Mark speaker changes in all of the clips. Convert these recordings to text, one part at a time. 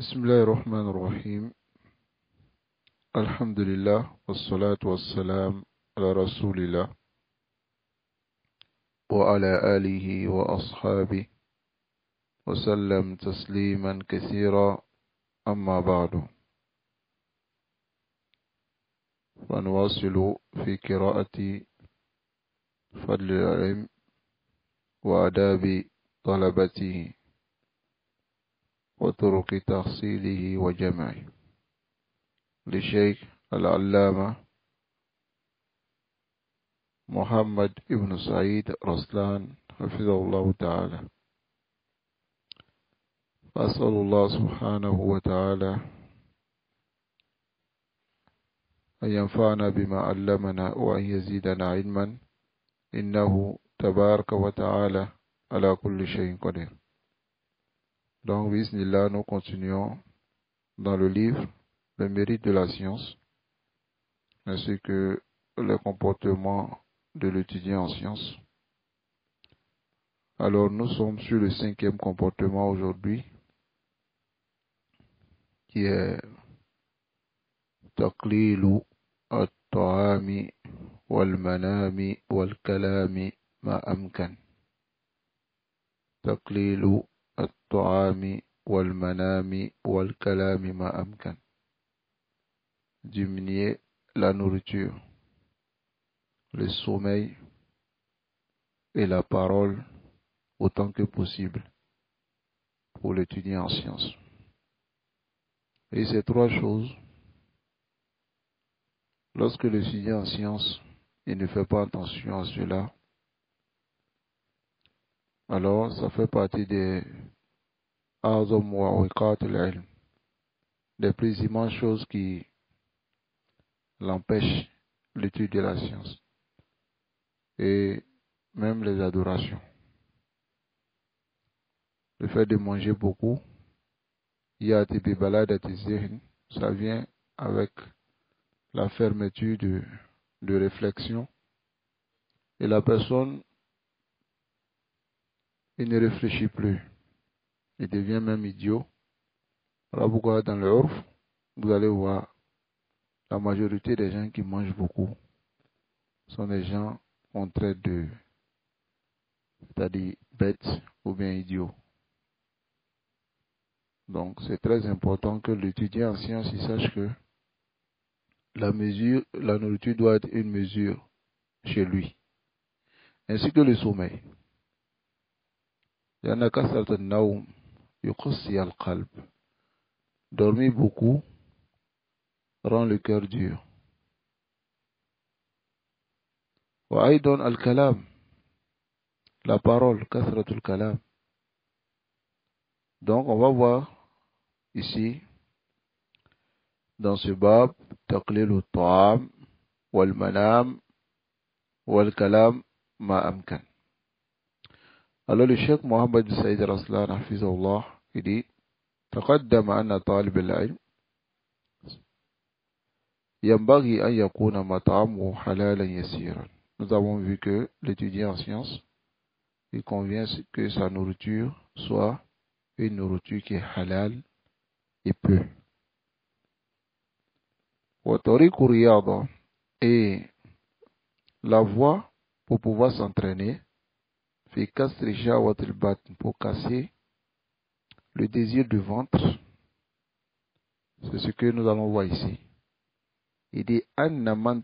Speaker 1: بسم الله الرحمن الرحيم. الحمد لله والصلاة والسلام على رسول الله وعلى آله وأصحابه وسلم تسليما كثيرا. أما بعد، فنواصل في قراءة فضل العلم وآداب طلبته وطرق تحصيله وجمعه للشيخ العلامة محمد ابن سعيد رسلان حفظه الله تعالى. فأسأل الله سبحانه وتعالى أن ينفعنا بما علمنا وأن يزيدنا علما، إنه تبارك وتعالى على كل شيء قدير. Donc, bismillah, nous continuons dans le livre Le mérite de la science, ainsi que le comportement de l'étudiant en sciences. Alors, nous sommes sur le 5e comportement aujourd'hui, qui est تقليل الطعام والمنام والكلام ما أمكن. تقليل الطعام والمنام والكلام ما أمكن. Diminuer la nourriture, le sommeil et la parole autant que possible pour l'étudiant en sciences. Et ces trois choses, lorsque l'étudiant en sciences il ne fait pas attention à cela, alors ça fait partie des a'zam wa wiqat al-ilm, des plus immenses choses qui l'empêchent l'étude de la science, et même les adorations. Le fait de manger beaucoup, ça vient avec la fermeture de réflexion, et la personne il ne réfléchit plus, il devient même idiot. Voilà pourquoi dans le Urf, vous allez voir la majorité des gens qui mangent beaucoup sont des gens qu'on traite de, c'est-à-dire bêtes ou bien idiots. Donc c'est très important que l'étudiant en sciences il sache que la nourriture doit être une mesure chez lui, ainsi que le sommeil. Dormir beaucoup rend le cœur dur. وأيضا الكلام, la parole, كثرة الكلام. Donc on va voir ici dans ce bab تقليل الطعام والمنام والكلام ما أمكن. Alors le cheikh Mohammed bin Saïd Raslan hafizahullah il dit تقدم أن طالب العلم ينبغي أن يكون مطعمه حلالا يسيرا. Nous avons vu que l'étudiant en sciences, il convient que sa nourriture soit une nourriture qui est halal et peu. وطريق الرياضة, et la voie pour pouvoir s'entraîner, في كسر شهوة البطن, pour casser le désir du ventre. C'est ce que nous allons voir ici. Il dit أن من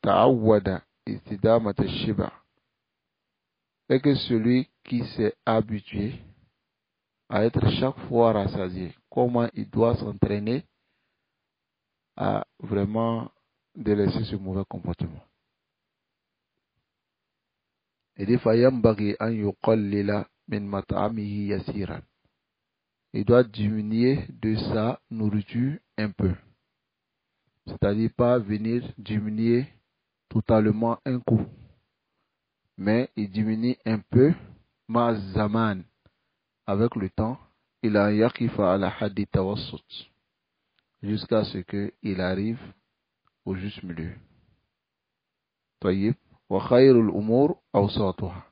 Speaker 1: تعود استدامة الشبع, et que celui qui s'est habitué à être chaque fois rassasié, comment il doit s'entraîner à vraiment délaisser ce mauvais comportement. Il dit فينبغي أن يقلل من مطعمه يسيرا, il doit diminuer de sa nourriture un peu, c'est-à-dire pas venir diminuer totalement un coup, mais il diminue un peu ma zaman, avec le temps, il a yakifa ala haddi tawassut, jusqu'à ce qu'il arrive au juste milieu. Tayyib, wa khayrul umur awsatuha,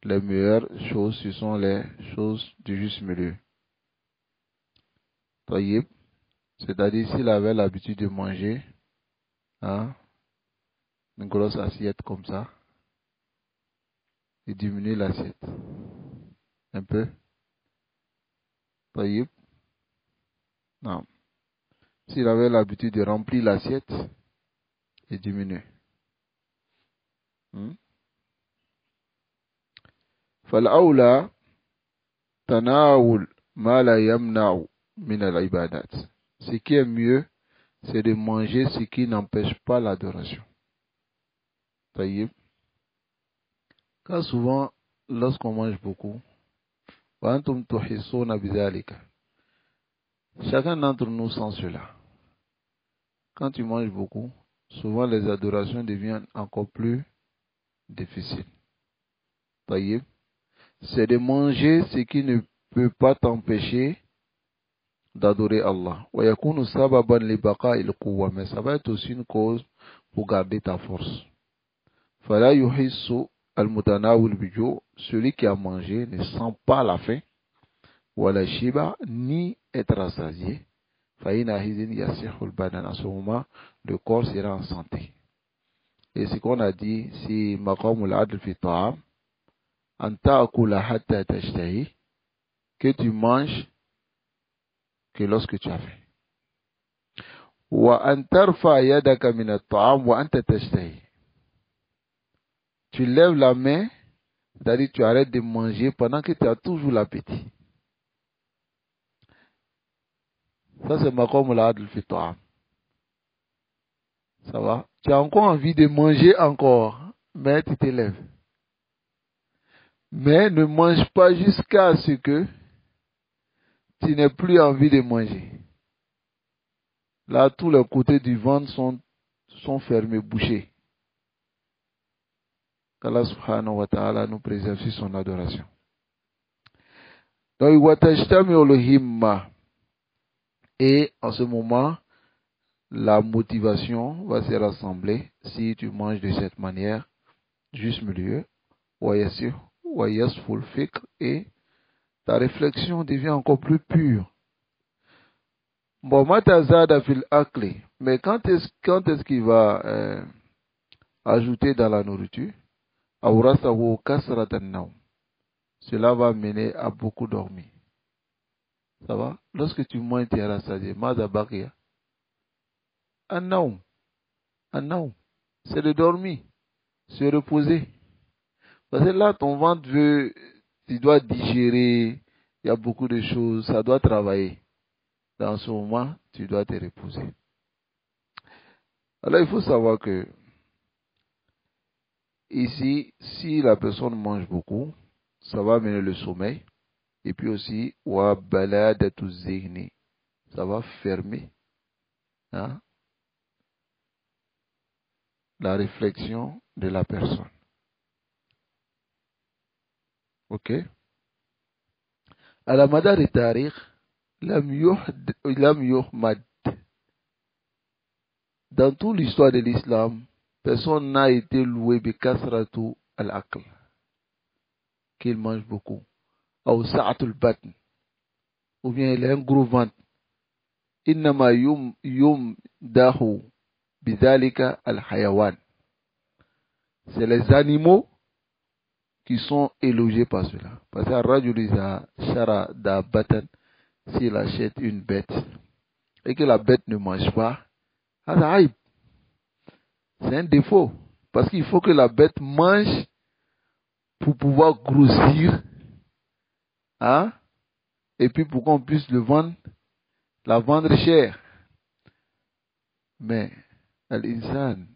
Speaker 1: les meilleures choses ce sont les choses du juste milieu. Taïb, c'est-à-dire s'il avait l'habitude de manger hein, une grosse assiette comme ça, il diminue l'assiette. Un peu. Taïb. Non. S'il avait l'habitude de remplir l'assiette, il diminue. فالأولى تناول ما لا يمنع من العبادات. Ce qui est mieux, c'est de manger ce qui n'empêche pas l'adoration. Taïb. Car souvent, lorsqu'on mange beaucoup, وأنتم تحسون بذلك. Chacun d'entre nous sent cela. Quand tu manges beaucoup, souvent les adorations deviennent encore plus difficiles. Taïb. C'est de manger ce qui ne peut pas t'empêcher d'adorer Allah. Mais ça va être aussi une cause pour garder ta force. Celui qui a mangé ne sent pas la faim, ni être rassasié. À ce moment, le corps sera en santé. Et ce qu'on a dit, si maqamul adl fi ta'am, que tu manges que lorsque tu as faim. Tu lèves la main, c'est-à-dire tu arrêtes de manger pendant que tu as toujours l'appétit. Ça c'est maqamul adl fi ta'am. Ça va? Tu as encore envie de manger encore, mais tu te lèves. Mais ne mange pas jusqu'à ce que tu n'aies plus envie de manger. Là, tous les côtés du ventre sont fermés, bouchés. Qu'Allah subhanahu wa ta'ala nous préserve sur son adoration. Donc, et en ce moment, la motivation va se rassembler si tu manges de cette manière, juste milieu, et ta réflexion devient encore plus pure. Bon, mais quand est-ce qu'il va ajouter dans la nourriture? Cela va mener à beaucoup dormir. Ça va? Lorsque tu manges, tu es rassasié. C'est de dormir, se reposer. Parce que là, ton ventre veut, tu dois digérer, il y a beaucoup de choses, ça doit travailler. Dans ce moment, tu dois te reposer. Alors, il faut savoir que, ici, si la personne mange beaucoup, ça va amener le sommeil. Et puis aussi, ça va fermer hein, la réflexion de la personne. Ok? À la madar et tariq, dans toute l'histoire de l'islam, personne n'a été loué bi kasratu al-aql, qu'il mange beaucoup. Ou sa'atul batn, ou bien il a un gros ventre. Innama dahu bidhalika al-hayawan. C'est les animaux qui sont élogiés par cela. Parce que Rajulisa Shara da Batan, s'il achète une bête et que la bête ne mange pas, c'est un défaut. Parce qu'il faut que la bête mange pour pouvoir grossir. Hein? Et puis pour qu'on puisse la vendre cher. Mais, al-insan,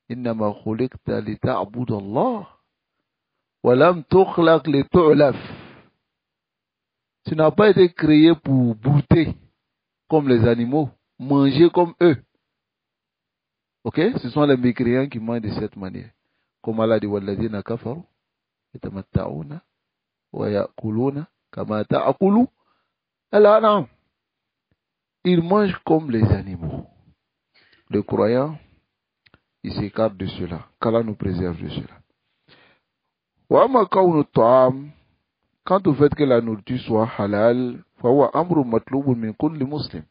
Speaker 1: innama khuliqta li ta'bud Allah. Walam tukhlaq li tu'laf. Tu n'as pas été créé pour brouter comme les animaux, manger comme eux. Ok? Ce sont les mécréants qui mangent de cette manière. Comme Allah dit, walladhina kafaru, yatamatta'una, wa ya'kuluna, kama ta'akulu, al-an'am. Ils mangent comme les animaux. Le croyant, il s'écarte de cela. Qu'Allah nous préserve de cela. Quant au fait que la nourriture soit halal, فهو أمر مطلوب من كل مسلم.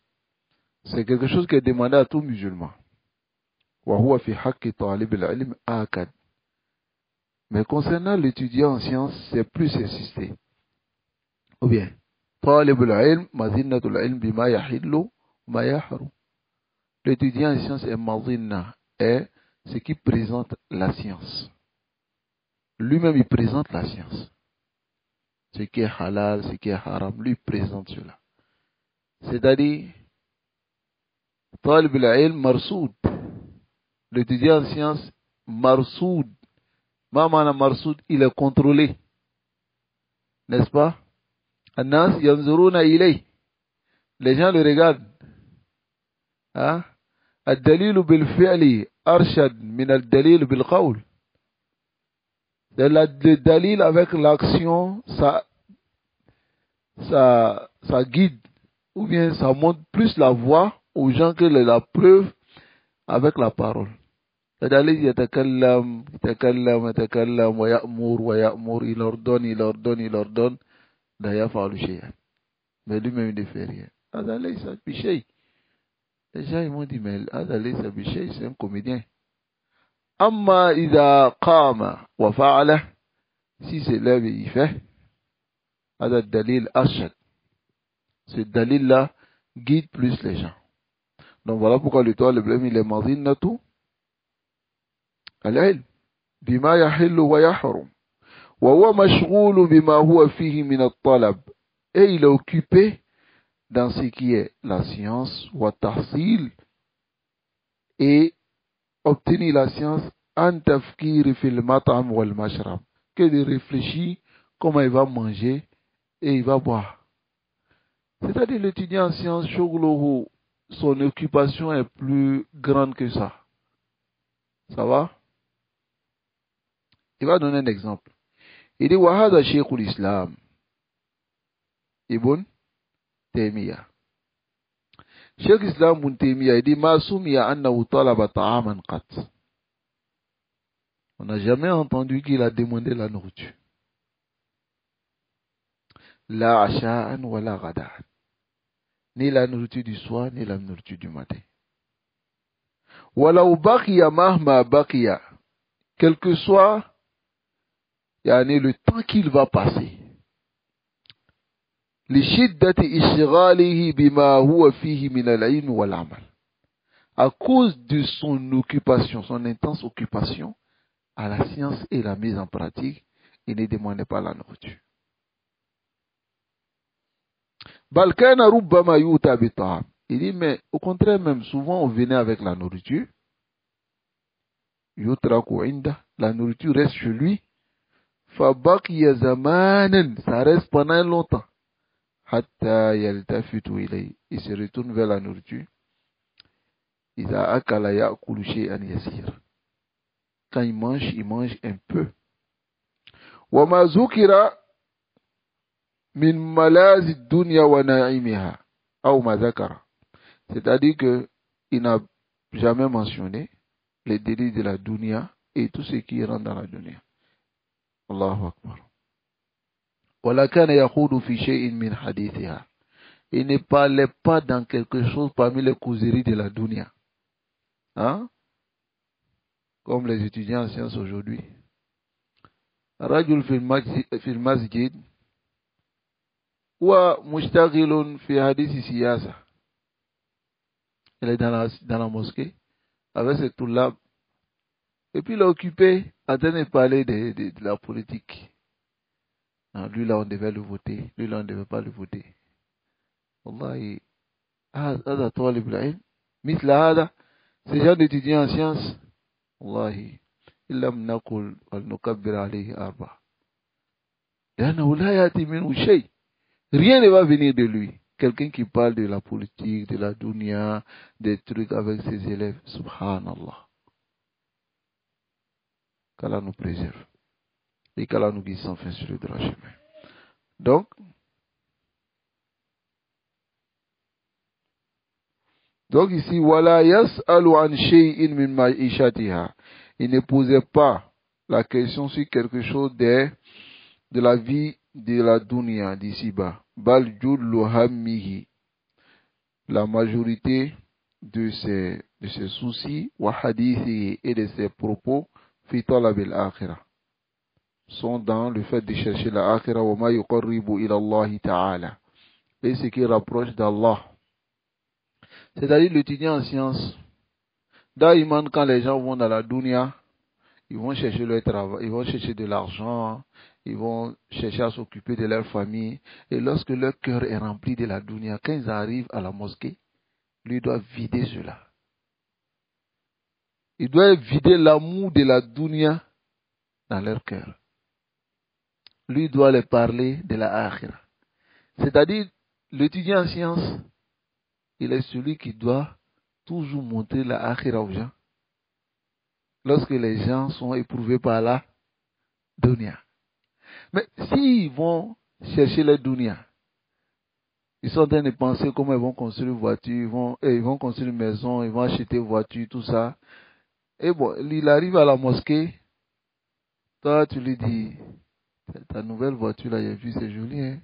Speaker 1: C'est quelque chose qui est demandé à tout musulman. وهو في حق طالب العلم آكد. Mais concernant l'étudiant en sciences, c'est plus insisté. Ou bien, طالب العلم مظنة العلم بما يحل وما يحرم. L'étudiant en sciences est mazina, est ce qui présente la science. Lui-même, il présente la science. Ce qui est halal, ce qui est haram, lui présente cela. C'est-à-dire, talib al-ilm marsoud. L'étudiant en sciences, marsoud. Mamana marsoud, il est contrôlé. N'est-ce pas? Anas yanzuruna ilay. Les gens le regardent. Hein? Ad-dalilu bil-fi'li arshad min ad-dalil bil-qawl. Le dalil avec l'action, ça guide, ou bien ça montre plus la voie aux gens que la preuve avec la parole. Le dalil yatakallam, wa ya'mur, il ordonne, d'ailleurs faire le shay'an. Mais lui-même il ne fait rien. Adalay ça bichey. Les gens ils m'ont dit, mais Adalay ça bichey, c'est un comédien. Amma idha qama wa fa'ala, si c'est lève et il fait, hada dalil arshad. Ce dalil là guide plus les gens. Donc voilà pourquoi le blême il est mazinnatu al-ilm bima yahillu wa yahrum wa huwa mashghulu bima huwa fihi min at-talab, et il est occupé dans ce qui est la science wa tahsil, et obtenir la science en tafkir fil mat'am wal mashrab, que de réfléchir comment il va manger et il va boire. C'est-à-dire l'étudiant en sciences, shoglohu, son occupation est plus grande que ça. Ça va? Il va donner un exemple. Il dit wahada sheikhul islam Ibn Taymiyyah. Cheikh Islam Ibn Taymiyyah, il dit ma soumiya annahu talaba ta'aman qat. On n'a jamais entendu qu'il a demandé la nourriture. La asha'an wa la ghada'an. Ni la nourriture du soir, ni la nourriture du matin. Walau baqiya mahma baqiya. Quel que soit le temps qu'il va passer. لشدة إشغاله بما هو فيه من العلم والعمل. À cause de son occupation, son intense occupation à la science et la mise en pratique, il ne demandait pas la nourriture. بل كان ربما يؤتى بالطعام. Il dit, mais au contraire même, souvent on venait avec la nourriture. يترك عنده, la nourriture reste chez lui. فبقي زمانا, ça reste pendant longtemps. Hatta yaltafitu ilay, il se retourne vers la nourriture. Iza akala ya'kulu shay'an yasir. Quand il mange un peu. Wa ma zukira min malazi dunya wa na'imiha, ou ma zakara. C'est-à-dire que il n'a jamais mentionné les délices de la dunya et tout ce qui rentre dans la dunya. Allahu Akbar. Il ne parlait pas dans quelque chose parmi les causeries de la dunya. Hein? Comme les étudiants en sciences aujourd'hui. Rajul fil masjid wa mushtagilun fi hadith siyasa. Il est dans la mosquée avec ses toulab. Et puis il est occupé à train de parler de la politique. Non, lui là on devait le voter, lui là on ne devait pas le voter. Wallahi, هذا طالب العلم مثل هذا, ces gens d'étudiants en sciences, wallahi, إن لم نقل ولنكبر عليه أربعة لأنه لا يأتي منه شيء, rien ne va venir de lui. Quelqu'un qui parle de la politique, de la dunya, des trucs avec ses élèves, subhanallah. Qu'Allah nous préserve. Et qu'Allah nous guide sans fin sur le droit chemin. Donc ici, wala yas'alu an shay'in min ma'ishatiha. Il ne posait pas la question sur quelque chose de la vie de la dunya d'ici-bas. Bal jullu hammihi. La majorité de ses soucis, wa hadithi et de ses propos, fi talabil akhirah, sont dans le fait de chercher la akhirah, wa ma yuqarribu ila Allah ta'ala, et ce qui rapproche d'Allah. C'est-à-dire l'étudiant en sciences. Daïman, quand les gens vont dans la dunya, ils vont chercher leur travail, ils vont chercher de l'argent, ils vont chercher à s'occuper de leur famille. Et lorsque leur cœur est rempli de la dunya, quand ils arrivent à la mosquée, lui doit vider cela. Il doit vider l'amour de la dunya dans leur cœur. Lui doit leur parler de la akhirah. C'est-à-dire, l'étudiant en sciences, il est celui qui doit toujours montrer la akhirah aux gens. Lorsque les gens sont éprouvés par la dunya. Mais s'ils vont chercher la dunya, ils sont en train de penser comment ils vont construire une voiture, ils vont construire une maison, ils vont acheter une voiture, tout ça. Et bon, il arrive à la mosquée, toi tu lui dis, ta nouvelle voiture là, j'ai vu, c'est joli, hein?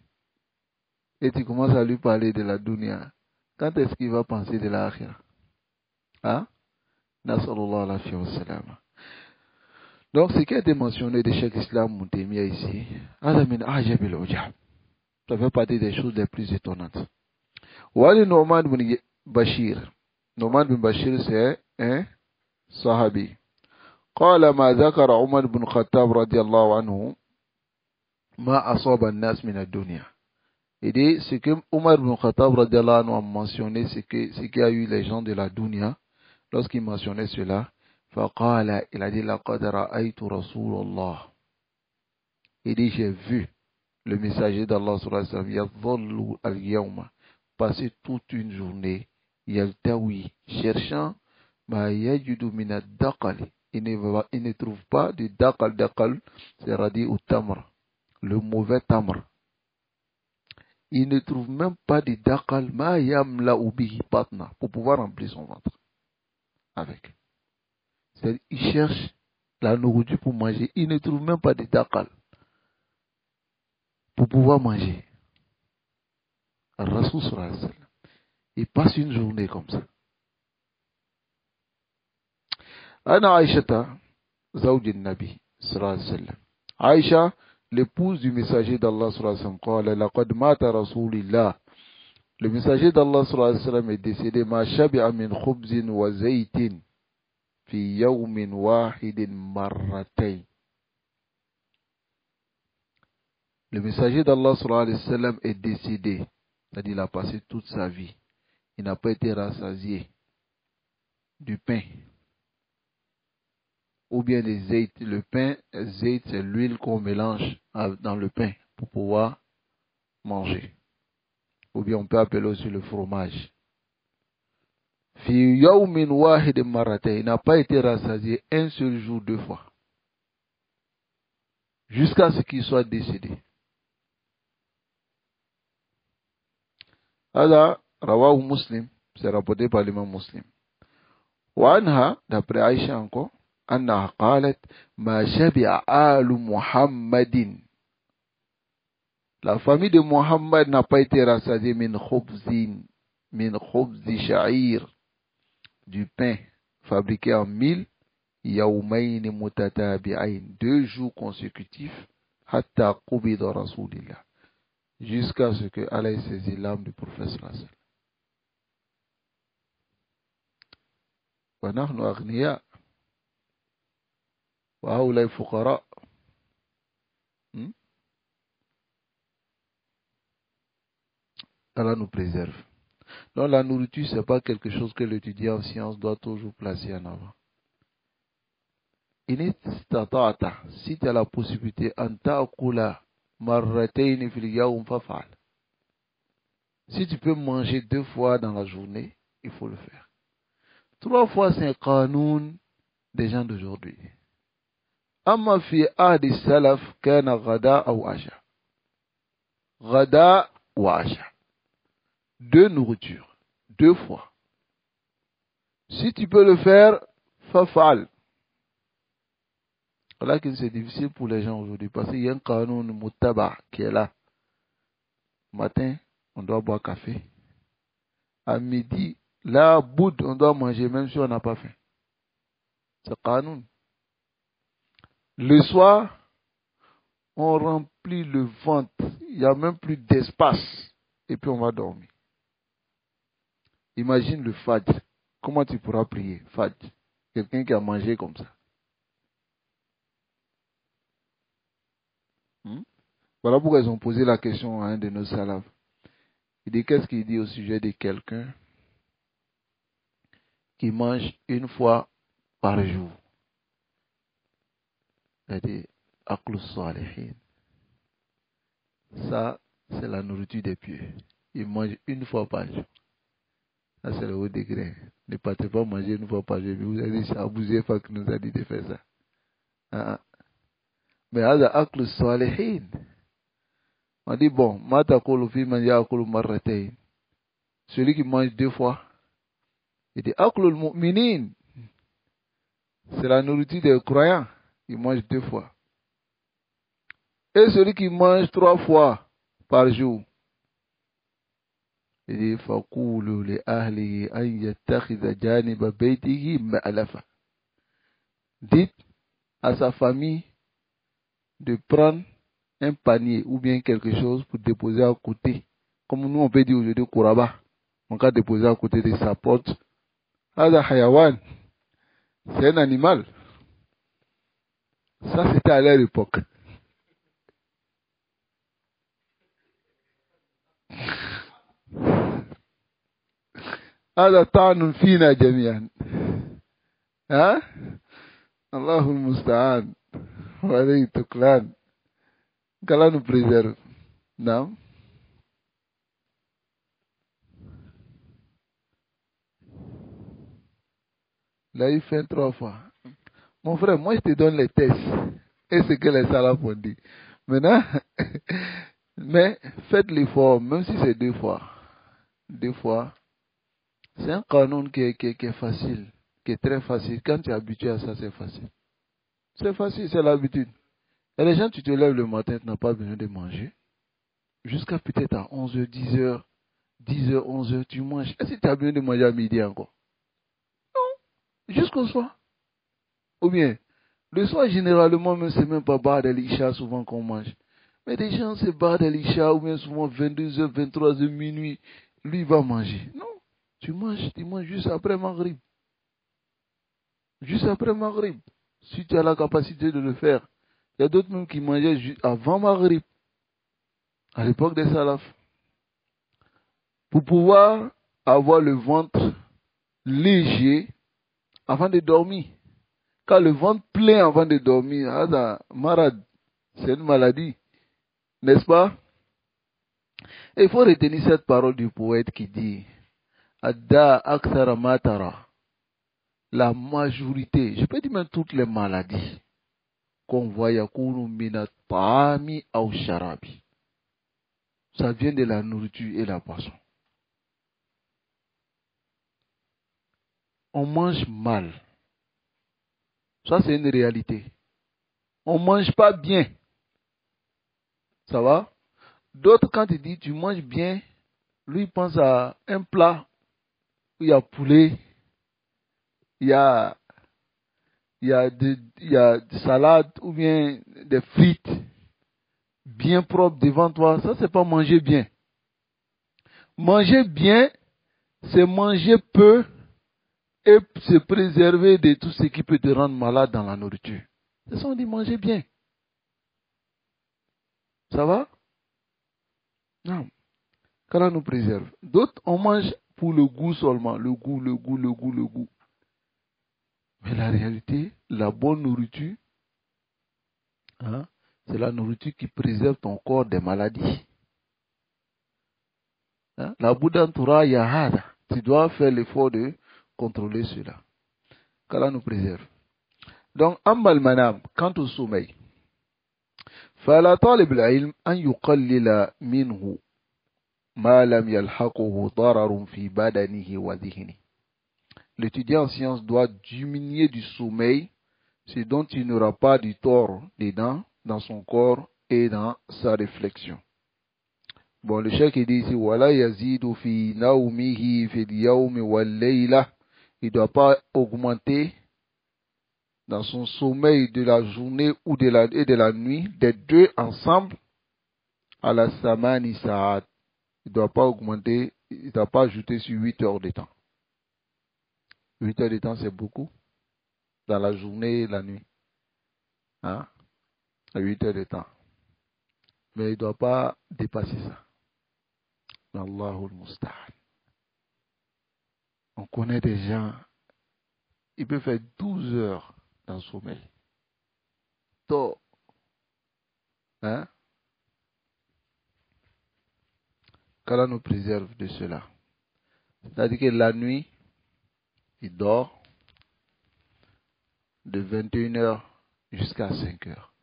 Speaker 1: Et tu commences à lui parler de la dunya. Quand est-ce qu'il va penser de la akhirah? Hein? Nasallallahu alayhi wa sallam. Donc, ce qui a été mentionné de Cheikh Islam Moutemia ici, ça fait partie des choses les plus étonnantes. Wali Nouman bin Bashir. Nouman bin Bashir, c'est un sahabi. قال ما ذكر عمر بن الخطاب رضي الله عنه ما أصاب الناس من الدنيا. Il dit, ce que Omar ibn Khattab radiallahu anhu a mentionné, c'est qu'il y a eu les gens de la dunya, lorsqu'il mentionnait cela, فقال, il a dit, لقد رأيت رسول الله. Il dit, j'ai vu le messager d'Allah sallallahu alayhi wa sallam, يظل اليوم, passer toute une journée, يلتوي, cherchant ما يجد من الدقل. Il ne trouve pas de daqal. Daqal, c'est radis ou tamr, le mauvais tamr. Il ne trouve même pas de daqal ma yamla ubihi patna pour pouvoir remplir son ventre avec. C'est-à-dire, il cherche la nourriture pour manger. Il ne trouve même pas de daqal pour pouvoir manger. Rasul sallallahu alayhi wa sallam. Il passe une journée comme ça. Ana Aïshata, zawj al-Nabi sallallahu alayhi wa sallam. Aïcha, l'épouse du messager d'Allah sallallahu alayhi wa sallam, le messager d'Allah sallallahu alayhi wa sallam est décédé, ma shabi'a min khubzin wa zaytin fi yawmin wahidin marratayn. Le messager d'Allah sallallahu alayhi wa sallam est décédé, c'est-à-dire il a passé toute sa vie, il n'a pas été rassasié du pain ou bien des zayt. Le pain, zayt, c'est l'huile qu'on mélange dans le pain pour pouvoir manger. Ou bien on peut appeler aussi le fromage. Fi yawmin wahid marratayn, il n'a pas été rassasié un seul jour, 2 fois. Jusqu'à ce qu'il soit décédé. Hada rawahu Muslim, c'est rapporté par l'imam Muslim. Wa anha, d'après Aïcha encore, أنها قالت ما شبع آل محمد. La famille de Mohammed n'a pas été rassasiée min khubzi sha'ir, du pain fabriqué en mil, yawmayn mutatabi'ayn, 2 jours consécutifs, hatta qubida rasulillah, jusqu'à ce que Allah ait saisi l'âme du prophète sallallahu alayhi wa sallam. Wa nahnu aghniya wa haulay fuqara. Allah nous préserve. Donc la nourriture, ce n'est pas quelque chose que l'étudiant en sciences doit toujours placer en avant. Si tu as la possibilité, si tu peux manger 2 fois dans la journée, il faut le faire. 3 fois, c'est un qanoun des gens d'aujourd'hui. Amma fi ahdi salaf kana ghada ou asha. Ghada ou asha. 2 nourritures, 2 fois. Si tu peux le faire, fafal. Voilà que c'est difficile pour les gens aujourd'hui parce qu'il y a un canon mutaba qui est là. Matin, on doit boire café. À midi, là, bout, on doit manger même si on n'a pas faim. C'est canon. Le soir, on remplit le ventre. Il n'y a même plus d'espace. Et puis on va dormir. Imagine le fajr. Comment tu pourras prier, fajr? Quelqu'un qui a mangé comme ça. Voilà pourquoi ils ont posé la question à un de nos salafs. Il dit, qu'est-ce qu'il dit au sujet de quelqu'un qui mange une fois par jour? Il dit, Aklus Salihin. Ça, c'est la nourriture des pieux. Il mange une fois par jour. Ça, c'est le haut degré. Ne partez pas manger une fois par jour. Vous avez dit, c'est Abou Zefa qui nous a dit de faire ça. Ah. Mais Hada Aklus Salihin. On dit, bon, Mata Kolofi Manja Akulu Marratein. Celui qui mange deux fois, il dit, Aklul Mu'minin. C'est la nourriture des croyants. Il mange deux fois. Et celui qui mange trois fois par jour, il dit, Fakulu li ahlihi an yattakhidha janiba baytihi ma'alafa. Dites à sa famille de prendre un panier ou bien quelque chose pour déposer à côté. Comme nous on peut dire aujourd'hui Kouraba. On va déposer à côté de sa porte. Hada hayawan. C'est un animal. Ça c'était à leur époque. هذا طعن فينا جميعا ها الله المستعان وعليه التكلان qu'Allah nous préserve. Non. Là il fait trois fois. Mon frère, moi je te donne les tests et ce que les salafs ont dit. Maintenant, mais faites l'effort, même si c'est deux fois. Deux fois. C'est un canon qui est facile, qui est très facile. Quand tu es habitué à ça, c'est facile. C'est facile, c'est l'habitude. Et les gens, tu te lèves le matin, tu n'as pas besoin de manger. Jusqu'à peut-être à 11h, 10h, 10h, 11h, tu manges. Est-ce que tu as besoin de manger à midi encore? Non, jusqu'au soir. Ou bien, le soir, généralement, même, c'est même pas bar de l'Isha souvent qu'on mange. Mais des gens, c'est bar de l'Isha, ou bien souvent 22h, 23h, minuit, lui, il va manger. Non, tu manges juste après Maghrib. Juste après Maghrib. Si tu as la capacité de le faire. Il y a d'autres même qui mangeaient avant Maghrib. À l'époque des salafs. Pour pouvoir avoir le ventre léger avant de dormir. Car le ventre plein avant de dormir, c'est une maladie. N'est-ce pas? Et il faut retenir cette parole du poète qui dit Adda akthara matara. La majorité, je peux dire même toutes les maladies qu'on voit yakunu mina ta'ami ou sharabi. Ça vient de la nourriture et la boisson. On mange mal. Ça, c'est une réalité. On ne mange pas bien. Ça va? D'autres, quand ils disent tu manges bien, lui, il pense à un plat où il y a poulet, il y a de salade ou bien des frites bien propres devant toi. Ça, c'est pas manger bien. Manger bien, c'est manger peu et se préserver de tout ce qui peut te rendre malade dans la nourriture. C'est ça, on dit manger bien. Ça va? Non. Qu'Allah nous préserve. D'autres, on mange pour le goût seulement. Le goût. Mais la réalité, la bonne nourriture, hein, c'est la nourriture qui préserve ton corps des maladies. Hein? La Bouddha Yahada. Tu dois faire l'effort de contrôler cela. Qu'Allah nous préserve. Donc, Ammal Manam, quant au sommeil, فلا طالب العلم أن يقلل منه ما لم يلحقه ضرر في بدنه وذهنه. L'étudiant en sciences doit diminuer du sommeil ce dont il n'aura pas du tort dedans, dans son corps et dans sa réflexion. Bon, le cheikh dit ici, Wala yazidu fi naumihi fi yawmi wal layla. Il ne doit pas augmenter dans son sommeil de la journée ou de la nuit, des deux ensemble, à la samani sa'at. Il ne doit pas augmenter, il ne doit pas ajouter sur 8 heures de temps. 8 heures de temps, c'est beaucoup dans la journée et la nuit. Hein? 8 heures de temps. Mais il ne doit pas dépasser ça. Allahul Musta'an. On connaît des gens, ils peuvent faire 12 heures dans le sommeil. Tôt. Hein? Qu'Allah nous préserve de cela. C'est-à-dire que la nuit, il dort de 21 heures jusqu'à 5 heures.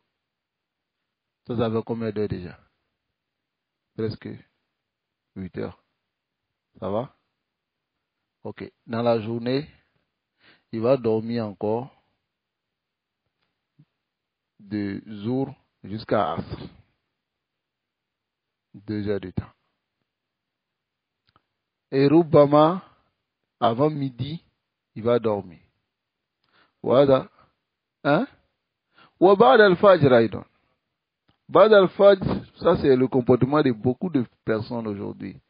Speaker 1: Ça fait combien d'heures déjà? Presque 8 heures. Ça va? Ok. Dans la journée, il va dormir encore de jour jusqu'à Asr. 2 heures de temps. Et Rubama, avant midi, il va dormir. Voilà. Hein? Wa ba'd al-fajr aïdan. Ba'd al-fajr, ça c'est le comportement de beaucoup de personnes aujourd'hui.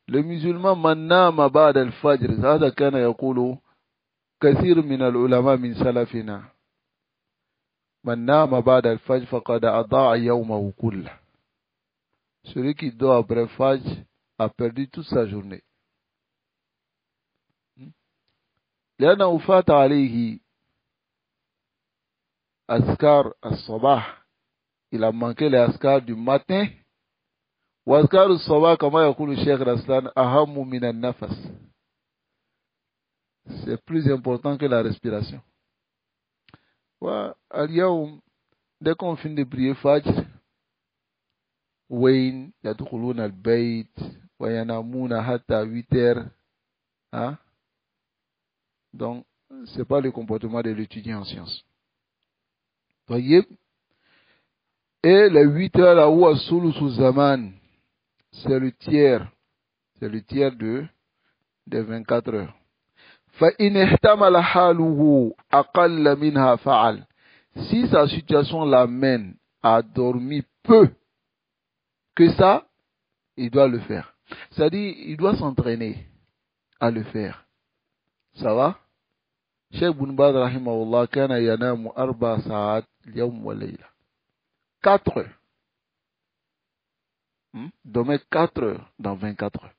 Speaker 1: Le musulman, man nama ba'd al-fajr, هذا كان يقول كثير من العلماء من سلفنا. Man nama ba'd al-fajr faqad adaa yawmahu kullah. Celui qui dort après Fajr a perdu toute sa journée. لأنه فات عليه أذكار الصباح. Il a manqué les askars du matin. وأذكار الصباح كما يقول الشيخ رسلان أهم من النفس. C'est plus important que la respiration. اليوم dès qu'on finit de prier Fajr, وين يدخلون البيت وينامون حتى 8 heures. Hein? Donc, ce n'est pas le comportement de l'étudiant en sciences. Voyez? Et les 8 heures là où Asulu Zaman, c'est le tiers des 24 heures. فَإِنْ احْتَمَلَ حَالُهُ أَقَلَّ مِنْهَا فَعَلْ. Si sa situation l'amène à dormir peu que ça, il doit le faire. C'est-à-dire, il doit s'entraîner à le faire. Ça va? Cheikh Ibn Baz rahimahullah kana yanamu 4 sa'at al-yawm wa layla. 4 heures. Dormait 4 heures dans 24 heures.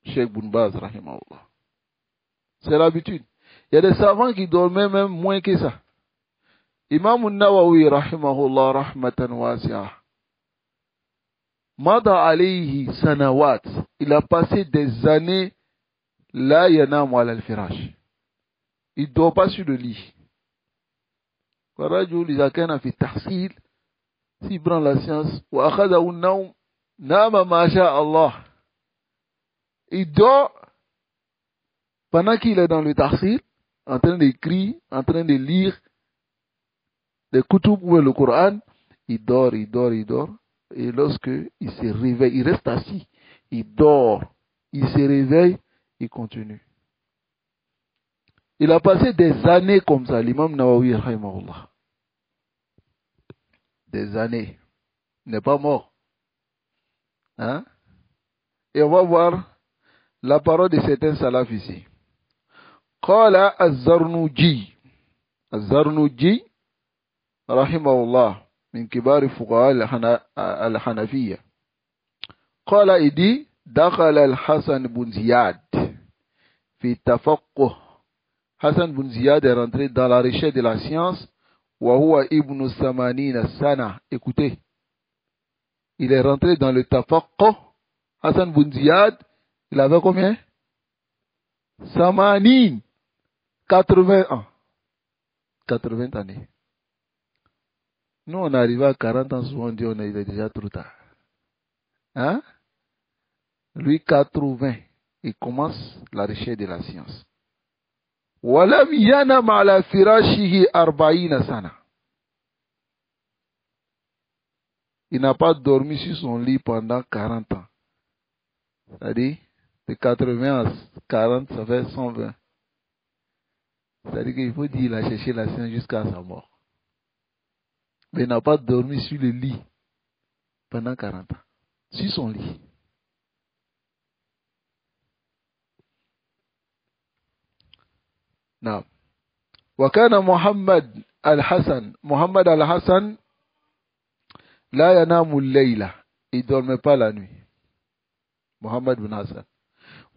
Speaker 1: Cheikh Ibn Baz rahimahullah. C'est l'habitude. Il y a des savants qui dormaient même moins que ça. Imam al-Nawawi rahimahullah rahmatan wasi'ah. Mada alayhi sanawat. Il a passé des années la yanamu ala al-firash. Il ne dort pas sur le lit. S'il prend la science, il dort pendant qu'il est dans le tahsil, en train d'écrire, en train de lire les kutub ou le Coran. Il dort. Et lorsque il se réveille, il reste assis, il dort, il se réveille, il continue. Il a passé des années comme ça, l'imam Nawawi rahimahullah. Des années. Il n'est pas mort. Hein? Et on va voir la parole de certains salafs ici. Qala az-Zarnuji. Az-Zarnuji rahimahullah min kibari fuqaha al-Hanafiyya. Qala il dit dakhala al-Hasan ibn Ziyad fi tafaqquh. Hassan ibn Ziyad est rentré dans la recherche de la science. Wa huwa ibn Samanina sana. Écoutez, il est rentré dans le tafaqquh. Hassan ibn Ziyad, il avait combien? Samanin. 80 ans. 80 années. Nous, on arrive à 40 ans, souvent on dit il est déjà trop tard. Hein? Lui, 80. Il commence la recherche de la science. Walam yanam ala firashihi arba'ina sana. Il n'a pas dormi sur son lit pendant 40 ans. C'est-à-dire, de 80 à 40, ça fait 120. C'est-à-dire qu'il faut dire qu'il a cherché la science jusqu'à sa mort. Mais il n'a pas dormi sur le lit pendant 40 ans. Sur son lit. Non. Wakana Muhammad al-Hassan, la yanamu layla. Il ne dormait pas la nuit. Muhammad bin Hassan.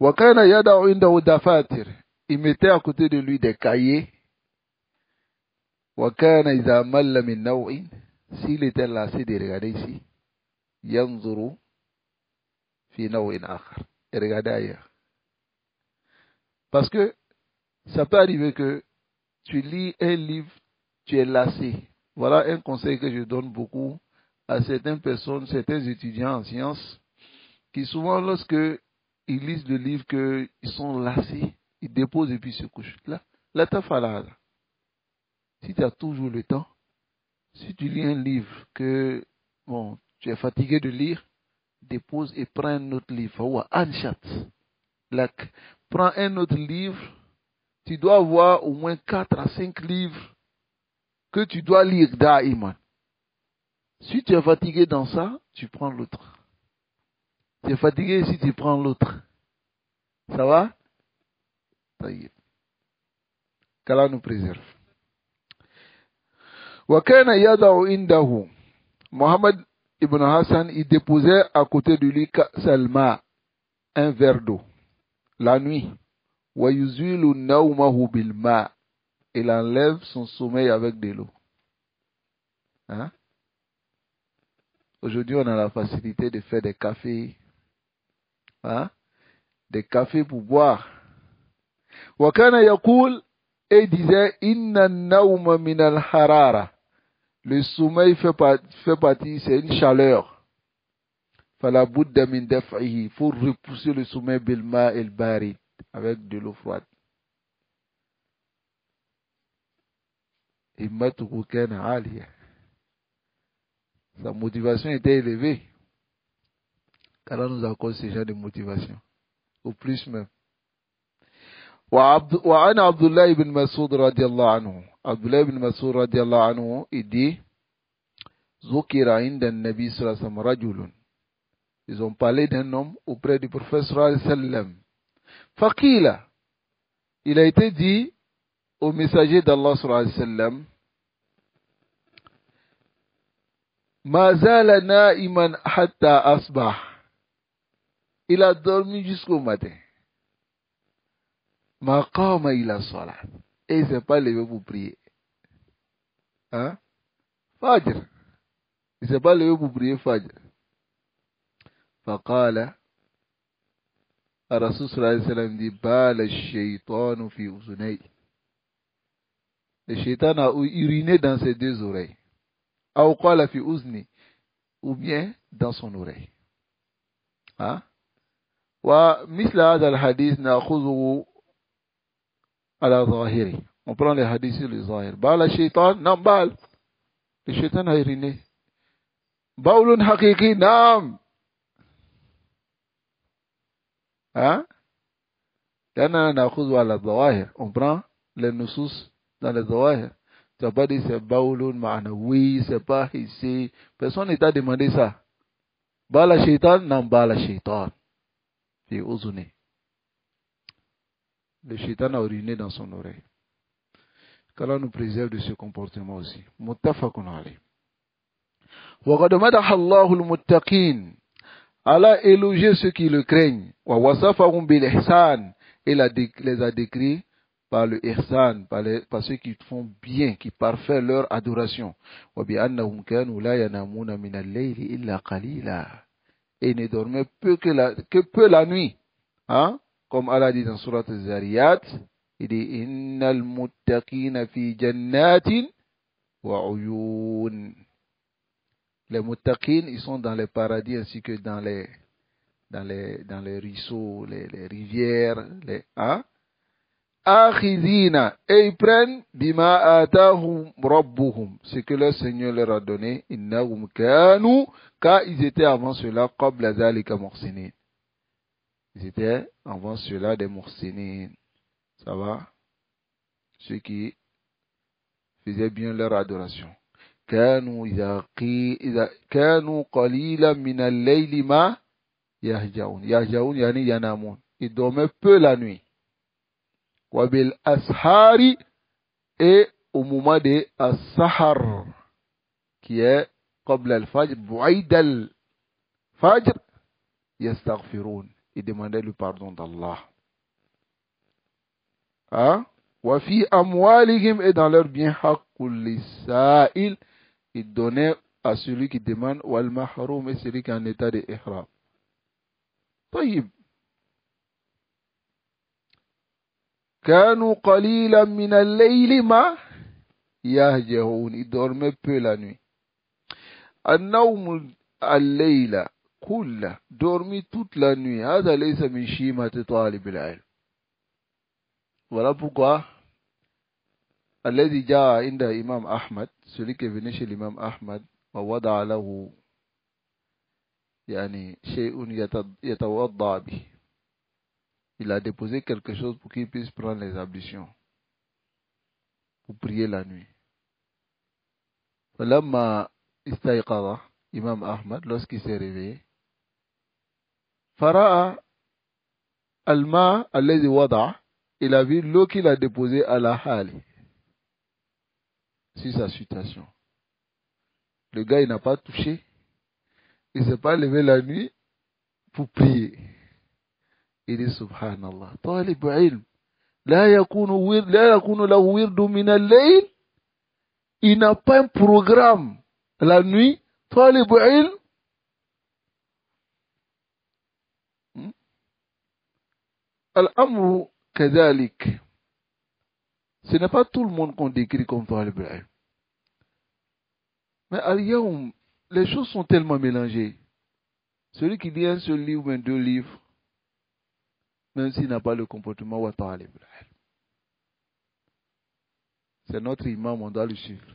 Speaker 1: Wakana yada'u indahu dafatir. Il mettait à côté de lui des cahiers. Wakana iza malla min naw'in. S'il était lassé de regarder ici, yanzuru fi naw'in akhar. Et regardez ailleurs. Parce que ça peut arriver que tu lis un livre, tu es lassé. Voilà un conseil que je donne beaucoup à certaines personnes, certains étudiants en sciences, qui souvent, lorsque ils lisent le livre, qu'ils sont lassés, ils déposent et puis se couchent. Là, t'as fallu. Si tu as toujours le temps, si tu lis un livre que, bon, tu es fatigué de lire, dépose et prends un autre livre. Ou Anchat. Prends un autre livre. Tu dois avoir au moins 4 à 5 livres que tu dois lire d'Aïman. Si tu es fatigué dans ça, tu prends l'autre. Tu es fatigué si tu prends l'autre. Ça va? Qu'Allah nous préserve. Wakana yada'u indahu. Mohammed ibn Hassan, il déposait à côté de lui Salma, un verre d'eau, la nuit. Wa yuzilu nawmahu bil ma. Il enlève son sommeil avec de l'eau. Hein? Aujourd'hui, on a la facilité de faire des cafés. Hein? Des cafés pour boire. Wakana yakul, et disait, inna nawma min al harara. Le sommeil fait partie, c'est une chaleur. Fala budda min daf'ihi. Il faut repousser le sommeil bil ma el barid, avec de l'eau froide. Himmatuhu kana aliya. Sa motivation était élevée. Allah nous accorde ce genre de motivation. Au plus même. وعن عبد الله بن مسعود رضي الله عنه. عبد الله بن مسعود رضي الله عنه il dit ذكر عند النبي صلى الله عليه وسلم رجل. Ils ont parlé d'un homme auprès du prophète sallallahu alayhi wa sallam. Faqila. Il a été dit au messager d'Allah sallallahu alayhi wa sallam, Ma zala na'iman hatta asbah. Il a dormi jusqu'au matin. Ma qama ila salat. Et il ne s'est pas levé pour prier. Hein? Fajr. Il ne s'est pas levé pour prier Fajr. Faqala. Rasul sallallahu alayhi wa sallam dit, Bala shaytanu fi uzunay. Le shaitan a uriné dans ses deux oreilles. Aw qala fi uzni. Ou bien dans son oreille. Hein? Wa misla hadha al-hadith na'khudhuhu ala zahiri. On prend les hadiths sur le zahir. Bala shaitan, non bal. Le shaitan a uriné. Baulun haqiqi, naam. Hein? On prend les nusus dans les zawahir. Tu n'as pas dit c'est baulun ma'anawi, c'est pas ici. Personne ne t'a demandé ça. Bala shaitan, non bala shaitan. Fi uzuni. Le shaitan a uriné dans son oreille. Qu'Allah nous préserve de ce comportement aussi. Muttafaqun alayh. Wa qad madaha Allahu al-muttaqin. Allah éloge ceux qui le craignent. Wa wasafahum bil ihsan. Il les a décrits par le ihsan, par ceux qui font bien, qui parfaient leur adoration. Wa bi annahum kanu la yanamuna min al-layli illa qalila. Et ils ne dormaient que peu la nuit. Hein? Comme Allah dit dans Surat al-Zariyat, il dit innal muttaqina fi jannatin wa uyun. Les muttaqin, ils sont dans les paradis ainsi que dans les ruisseaux, les rivières, hein? akhidina, et ils prennent bima atahum rabbuhum, ce que leur Seigneur leur a donné, innahum kanu, car ils étaient avant cela qabla dhalika muhsinin. Ils étaient avant cela des muhsinin. Ça va? Ceux qui faisaient bien leur adoration. Kanu kanu qalilan min al-layli ma yahjaun. Yahjaun yani yanamun. Ils dormaient peu la nuit. Wabil ashari, et au moment de as-sahar, qui est qabla al-fajr, bu'aid al-fajr, yastaghfirun. Ils demandaient le pardon d'Allah. Hein? Wa fi amwalihim, et dans leur bien, haqqul lisa'il, ils donnaient à celui qui demande, wal mahroum, et celui qui est en état de ihram. طيب. كانوا قليلا من الليل ما يهجعون. Ils dormaient peu la nuit. النوم الليل كله, dormir toute la nuit, هذا ليس من شيمة طالب العلم. Voilà pourquoi الذي جاء عند Imam Ahmad, celui qui est venu chez l'imam Ahmad, ووضع له يعني شيء يتوضأ به. Il a déposé quelque chose pour qu'il puisse prendre les ablutions, pour prier la nuit. فلما استيقظ Imam Ahmad, lorsqu'il s'est réveillé, فرأى الماء الذي وضع, il a vu l'eau qu'il a déposée à la hali, sur sa situation. Le gars, il n'a pas touché, il ne s'est pas levé la nuit pour prier. Il dit subhanallah, طالب علم لا يكون له ورد من الليل, il n'a pas un programme la nuit. طالب علم, الأمر كذلك. Ce n'est pas tout le monde qu'on décrit comme طالب العلم. Mais al-yawm, les choses sont tellement mélangées. Celui qui lit un seul livre ou bien 2 livres, même s'il n'a pas le comportement wa talib al-ilm, c'est notre imam, on doit le suivre.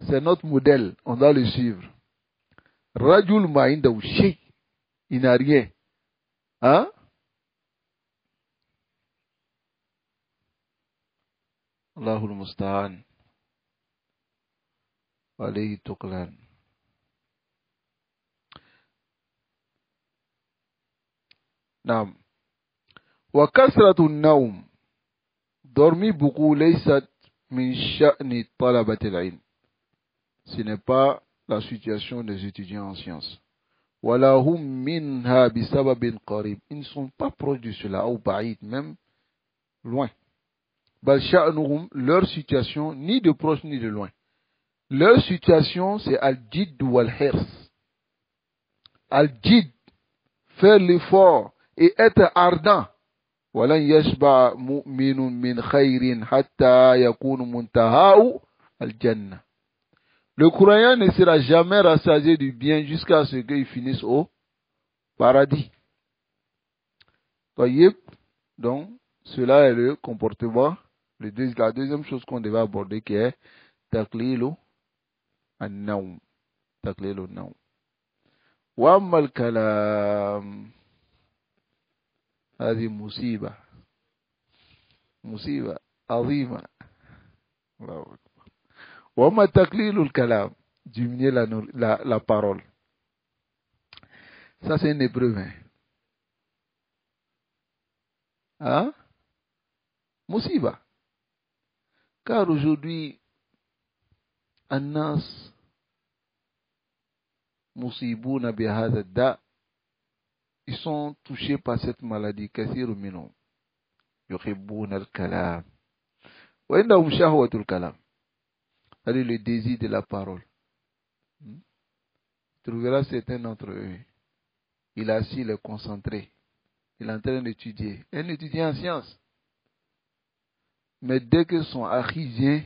Speaker 1: C'est notre modèle, on doit le suivre. Rajul ma'inda ou shay, il n'a rien. Hein? Allahul musta'an. Alayhi tuqlan. Naam. Wa kasratu naum. Dormir beaucoup, laysat min sha'ni talabati al-ilm. Ce n'est pas la situation des étudiants en sciences. Wala hum minha bisababin qarib. Ils ne sont pas proches de cela, ou ba'id, même loin. Bal sha'nuhum, leur situation, ni de proche ni de loin. Leur situation, c'est al-jid wal-hirs. Al-jid, faire l'effort et être ardent. Walan yashba mu'minun min khayrin hatta yakunu muntaha'u al-jannah. Le croyant ne sera jamais rassasié du bien jusqu'à ce qu'il finisse au paradis. Donc, cela est le comportement, la deuxième chose qu'on devait aborder, qui est taqlilu an-nawm. Taqlilu an-nawm. Wa amma al-kalam, هذه مصيبة عظيمة. الله أكبر. وما تقليل الكلام, diminuer la parole. Ça, c'est une épreuve. Hein? Musiba. Car aujourd'hui, الناس مصيبون بهذا الداء. Ils sont touchés par cette maladie. كثير منهم يحبون الكلام وعندهم شهوة الكلام. C'est le désir de la parole. Tu trouveras certains d'entre eux. Il a assis, il est concentré. Il est en train d'étudier. Un étudiant en sciences. Mais dès que son akhi vient,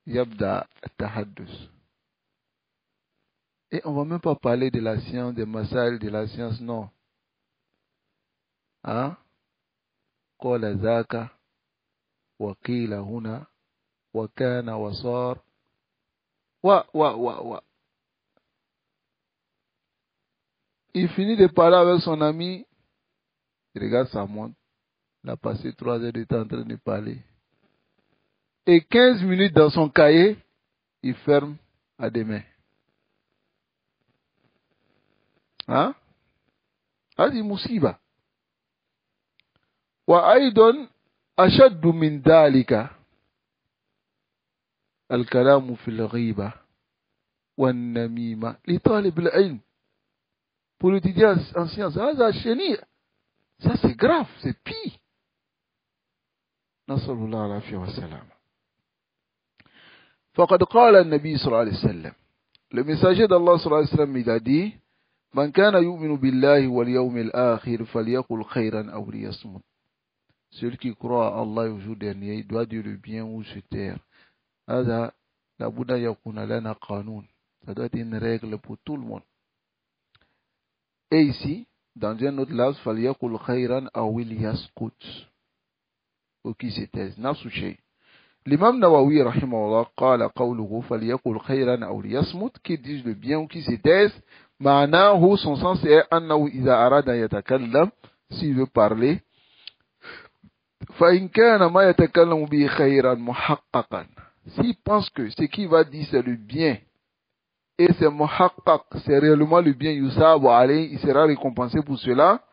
Speaker 1: yabda tahaddus. Et on ne va même pas parler de la science, des massales de la science, non. Hein? قال ذاك وقيل هنا وكان وصار و. Il finit de parler avec son ami. Il regarde sa montre. Il a passé 3 heures de temps en train de parler. Et 15 minutes dans son cahier, il ferme à demain. Hein? هذه مصيبة. وأيضا أشد من ذلك الكلام في الغيبة والنميمة لطالب العلم. Pour l'étudiant en sciences, ça c'est grave, c'est pire. نسأل الله العافية والسلام. فقد قال النبي صلى الله عليه وسلم, le messager d'Allah صلى الله عليه وسلم, il a dit, من كان يؤمن بالله واليوم الآخر فليقل خيرا أو ليصمت. Celui qui croit à Allah au jour dernier, il doit dire le bien ou se taire. هذا لابد يكون لنا قانون. Ça doit être une règle pour tout le monde. Et ici, dans un autre lafz, فليقل خيرا أو ليسكت. Ou qui se taise. نفس الشيء. L'imam Nawawi rahimahullah قال قوله فليقل خيرا أو ليصمت, qui disent le bien ou qui se taise. معناه, son sens est أنه إذا أراد أن يتكلم, s'il veut parler, فإن كان ما يتكلم به خيرا محققا, s'il pense que ce qu'il va dire c'est le bien, et c'est muhaqqaq, c'est réellement le bien, yusabu alayhi, il sera récompensé pour cela,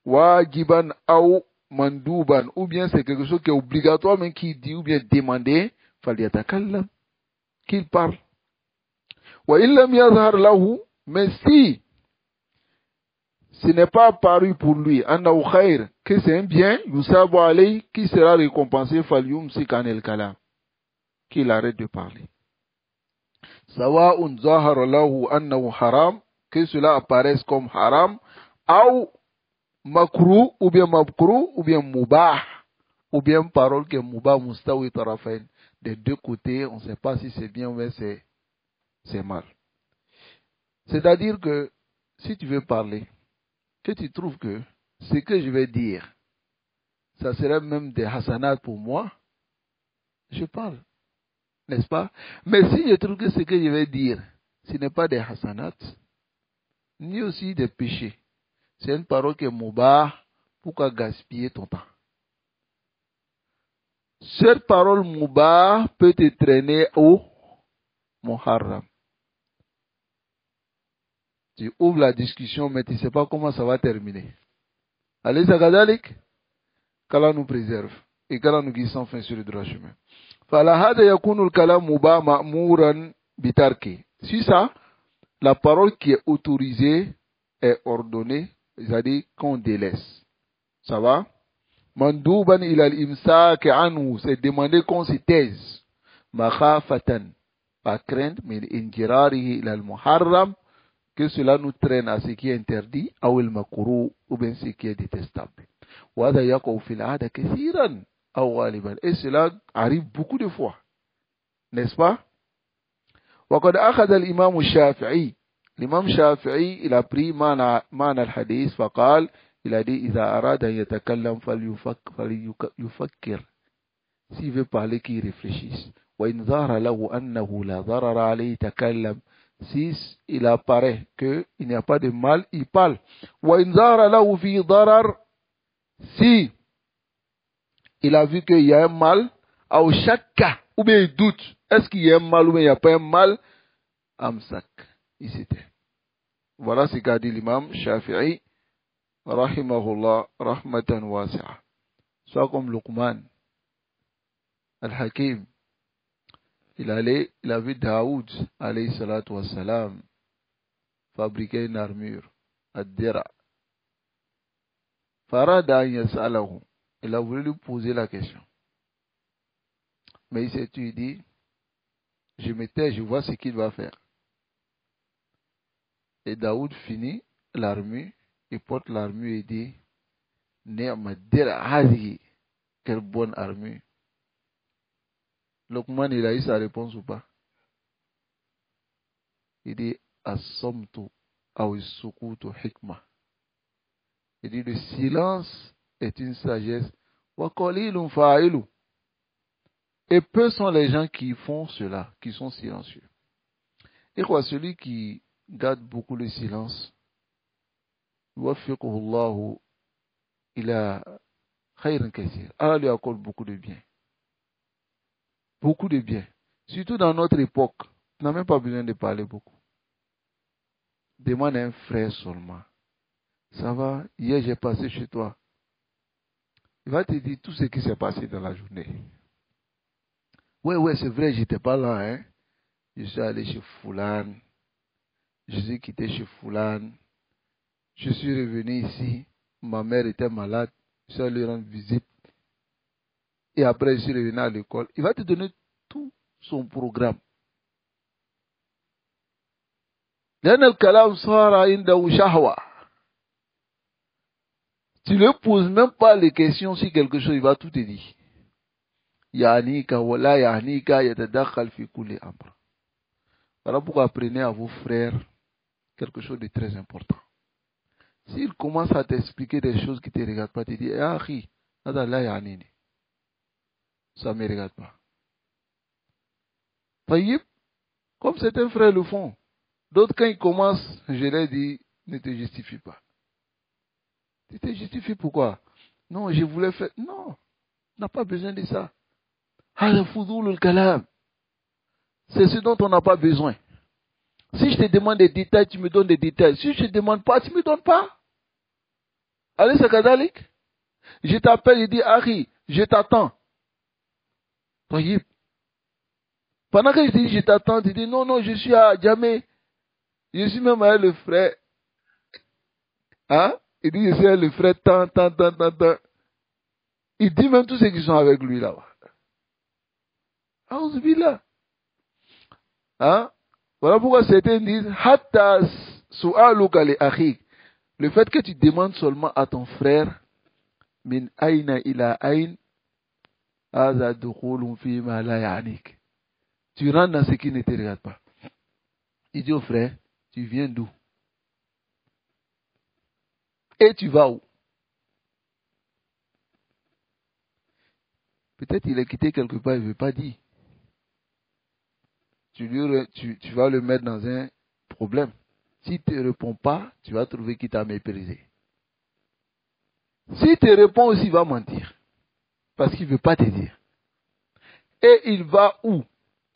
Speaker 1: wajiban ou mandouban, ou bien c'est quelque chose qui est obligatoire, mais qui dit ou bien demandé, falyatakallam, qu'il parle. Wa illam yazhar lahu, mais si ce n'est pas apparu pour lui, annahu khair, que c'est un bien, yusabu alayhi, qui sera récompensé, falyumsik anil kalam, qu'il arrête de parler. Sawa'un zahara lahu annahu haram, que cela apparaisse comme haram, ou makruh, ou bien makruh, ou bien mubah, ou bien parole qui est mubah, mustawi tarafain. Des deux côtés, on ne sait pas si c'est bien ou bien c'est mal. C'est-à-dire que, si tu veux parler, que tu trouves que ce que je vais dire, ça serait même des hasanats pour moi, je parle. N'est-ce pas? Mais si je trouve que ce que je vais dire, ce n'est pas des hasanats, ni aussi des péchés, c'est une parole qui est mubah, pourquoi gaspiller ton temps? Cette parole mubah peut te traîner au muharram. Tu ouvres la discussion, mais tu ne sais pas comment ça va terminer. Allez, Zagadalik, qu'Allah nous préserve et qu'Allah nous guide sans fin sur le droit chemin. Si ça, la parole qui est autorisée est ordonnée, c'est-à-dire qu'on délaisse. Ça va? Mandouban ilal imsak anhu, c'est demander qu'on se taise. Makhafatan, pas crainte, mais injirarihi ilal muharram, que cela nous traîne à ce qui est interdit, ou il makuru, ou bien ce qui est détestable. Wada yaqaw fil aada kathiran. Et cela arrive beaucoup de fois. N'est-ce pas? وقد أخذ الإمام الشافعي. L'imam Shafi'i, il a pris معنى الحديث فقال, il a dit إذا أراد أن يتكلم فليفكر. S'il veut parler, qu'il réfléchisse. وإن ظهر له أنه لا ضرر عليه تكلم. Si il apparaît qu'il n'y a pas de mal, il parle. وإن ظهر له في ضرر. Si il a vu qu'il y a un mal, ou chaque cas, ou bien il doute, est-ce qu'il y a un mal ou bien il n'y a pas un mal, amsak, il s'était. Voilà ce qu'a dit l'imam Shafi'i, rahimahullah, rahmatan wasi'a. Soit comme Luqman, al-Hakim, il a vu Daoud, alayhi salatu wassalam, fabriquer une armure, ad-dira. Farada an yas'alahu. Il a voulu lui poser la question. Mais il s'est dit, je me tais, je vois ce qu'il va faire. Et Daoud finit l'armure, il porte l'armure et dit, quelle bonne armure. Luqman, il a eu sa réponse ou pas? Il dit, as-samtu aw as-sukutu hikma. Il dit le silence est une sagesse. Wa qalilun fa'ilu. Et peu sont les gens qui font cela, qui sont silencieux. Et quoi, celui qui garde beaucoup le silence, wafiqhullahu ila khayran kathir. Allah lui accorde beaucoup de bien. Beaucoup de bien. Surtout dans notre époque, tu n'as même pas besoin de parler beaucoup. Demande à un frère seulement. Ça va, hier j'ai passé chez toi. Il va te dire tout ce qui s'est passé dans la journée. Ouais, c'est vrai, j'étais pas là, hein. Je suis allé chez Foulane. Je suis quitté chez Foulane. Je suis revenu ici. Ma mère était malade. Je suis allé rendre visite. Et après, je suis revenu à l'école. Il va te donner tout son programme. Tu ne poses même pas les questions sur quelque chose, il va tout te dire. Voilà pourquoi apprenez à vos frères quelque chose de très important. S'ils commencent à t'expliquer des choses qui ne te regardent pas, tu dis, ça ne me regarde pas. Comme certains frères le font. D'autres, quand ils commencent, je leur dis, ne te justifie pas. Tu te justifies pourquoi? Non, je voulais faire. Non, on n'a pas besoin de ça. C'est ce dont on n'a pas besoin. Si je te demande des détails, tu me donnes des détails. Si je ne te demande pas, tu ne me donnes pas. Allez, c'est kadalik. Je t'appelle, je dis, Harry, je t'attends. Pendant que je dis, je t'attends, tu dis, non, je suis à Djamé. Je suis même avec le frère. Hein? Il dit, je suis avec le frère, tant. Il dit même tous ceux qui sont avec lui là-bas. Aouzubillah. Hein? Voilà pourquoi certains disent, Hatta su'aluka li akhik. Le fait que tu demandes seulement à ton frère, min aina ila ain, aza dukhulun fi ma la ya'nik. Tu rentres dans ce qui ne te regarde pas. Il dit au frère, tu viens d'où? Et tu vas où? Peut-être il est quitté quelque part, il ne veut pas dire. Tu vas le mettre dans un problème. S'il ne te répond pas, tu vas trouver qu'il t'a méprisé. S'il te répond aussi, il va mentir. Parce qu'il ne veut pas te dire. Et il va où?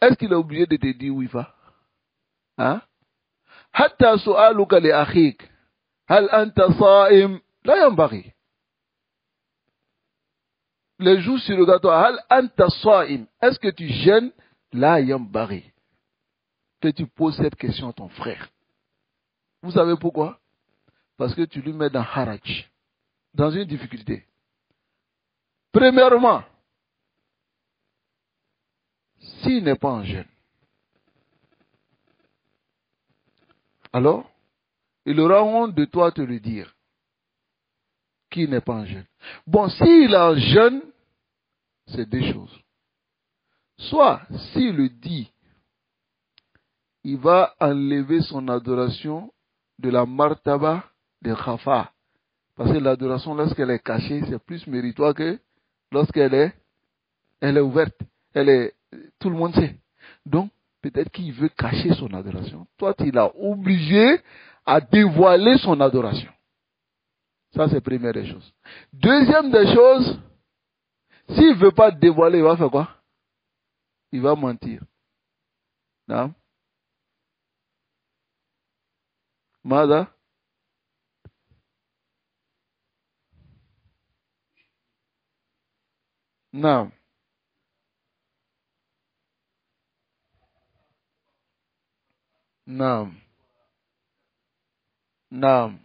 Speaker 1: Est-ce qu'il est obligé de te dire où il va? Hein? Hatta su'aluka li akhik. Hal anta sa'im? La yambari. Les jours sur le gâteau. Hal anta sa'im. Est-ce que tu gênes? La yambari. Que tu poses cette question à ton frère. Vous savez pourquoi? Parce que tu lui mets dans haraj. Dans une difficulté. Premièrement, s'il n'est pas en jeûne, alors, il aura honte de toi te le dire. Qu'il n'est pas en jeûne. Bon, s'il est en jeûne, c'est deux choses. Soit, s'il le dit, il va enlever son adoration de la martaba de Khafa. Parce que l'adoration, lorsqu'elle est cachée, c'est plus méritoire que lorsqu'elle est ouverte. Tout le monde sait. Donc, peut-être qu'il veut cacher son adoration. Toi, tu l'as obligé à dévoiler son adoration. Ça, c'est la première des choses. Deuxième des choses, s'il ne veut pas dévoiler, il va faire quoi? Il va mentir. Non? Mada? Non. Non. Non.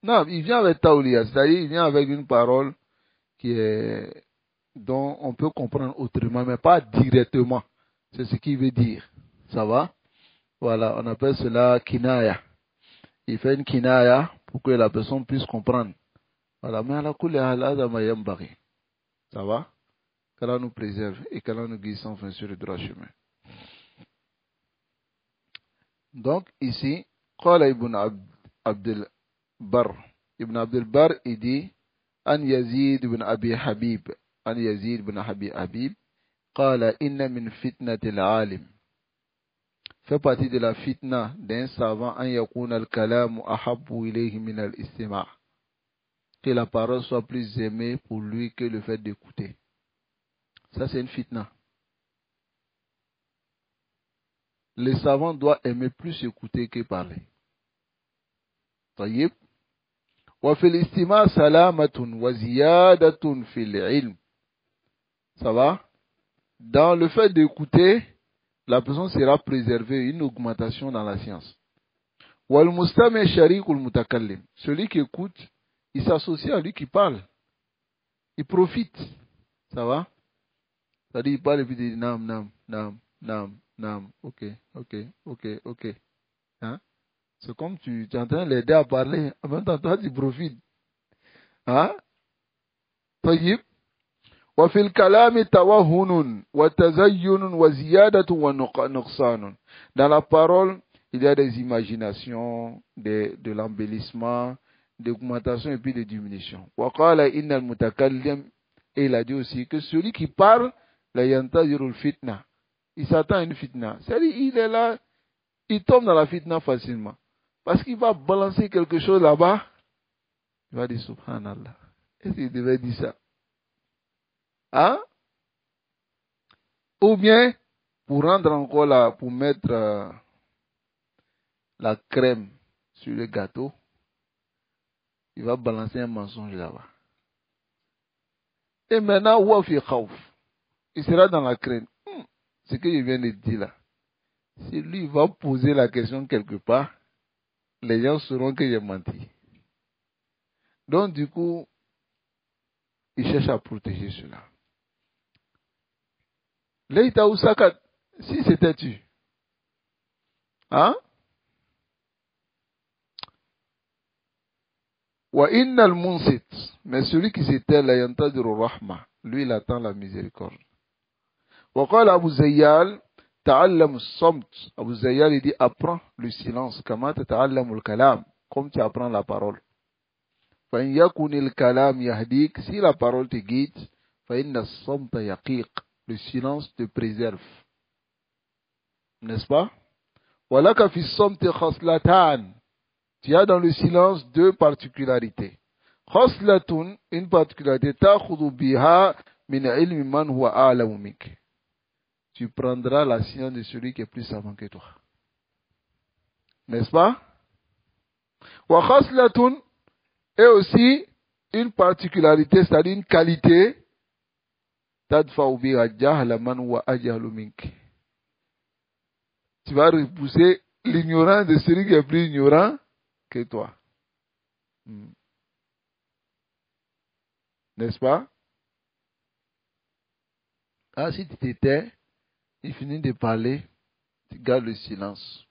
Speaker 1: Non, il vient avec Taoulia, c'est-à-dire il vient avec une parole dont on peut comprendre autrement, mais pas directement. C'est ce qu'il veut dire. Ça va? Voilà, on appelle cela kinaya. Il fait une kinaya pour que la personne puisse comprendre. Voilà, mais à la couleur, ça va? Qu'Allah nous préserve et qu'Allah nous guide sans fin sur le droit chemin. Donc, ici, قال ابن عبد البر Ibn Abdul Bar, il dit, An Yazid ibn Abi Habib, An Yazid ibn Abi Habib, قال إن من فتنة العالم fait partie de la fitna d'un savant an yakuna al-kalamu ahabbu ilayhi min al-istima', que la parole soit plus aimée pour lui que le fait d'écouter. Ça c'est une fitna. Le savant doit aimer plus écouter que parler. طيب وفي الاستماع سلامة وزيادة في العلم. Ça va? Dans le fait d'écouter, la personne sera préservée, une augmentation dans la science. وَالْمُسْتَمِعْ شَرِيكُ الْمُتَكَلِّمِ. Celui qui écoute, il s'associe à lui qui parle. Il profite. Ça va? C'est-à-dire, il parle et puis il dit nam. Ok. Hein? C'est comme tu es en train de l'aider à parler. En même temps, toi, tu profites. Hein? طيب. وفي الكلام توهن وتزين وزيادة ونقصان. Dans la parole, il y a des imaginations, de l'embellissement, d'augmentation et puis de diminution. وقال إن المتكلم, et il a dit aussi que celui qui parle, la yantaziru al-fitna, il s'attend à une fitna. C'est-à-dire, il est là, il tombe dans la fitna facilement. Parce qu'il va balancer quelque chose là-bas, il va dire subhanallah. Est-ce qu'il devait dire ça? Hein? Ou bien, pour rendre encore là, pour mettre la crème sur le gâteau, il va balancer un mensonge là-bas. Et maintenant, il sera dans la crainte. Ce que je viens de dire là, si lui va poser la question quelque part, les gens sauront que j'ai menti. Donc du coup, il cherche à protéger cela. Leïta ou Sakat, si c'était tu, hein? Wa innal munsit, mais celui qui s'était la yantadiru rahma, lui il attend la miséricorde. Wa qala Abu Zayyal, ta'allam as-samt. Abu Zayyal il dit apprends le silence, kama ta'allam al-kalam, comme tu apprends la parole. Fa in yakun al-kalam yahdik, si la parole te guide, fa inna as-samta yaqiq, le silence te préserve. N'est-ce pas? Wa laka fi as-samti khaslatan. Tu as dans le silence deux particularités. Khoslatun, une particularité, ta'khudhu biha min ilmi man huwa a'lamu mink. Tu prendras la science de celui qui est plus savant que toi. N'est-ce pas? Wa khoslatun, et aussi une particularité, c'est-à-dire une qualité, tadfa'u biha jahla man huwa ajhalu mink. Tu vas repousser l'ignorance de celui qui est plus ignorant que toi. N'est-ce pas? Ah, si tu t'étais, il finit de parler, tu gardes le silence.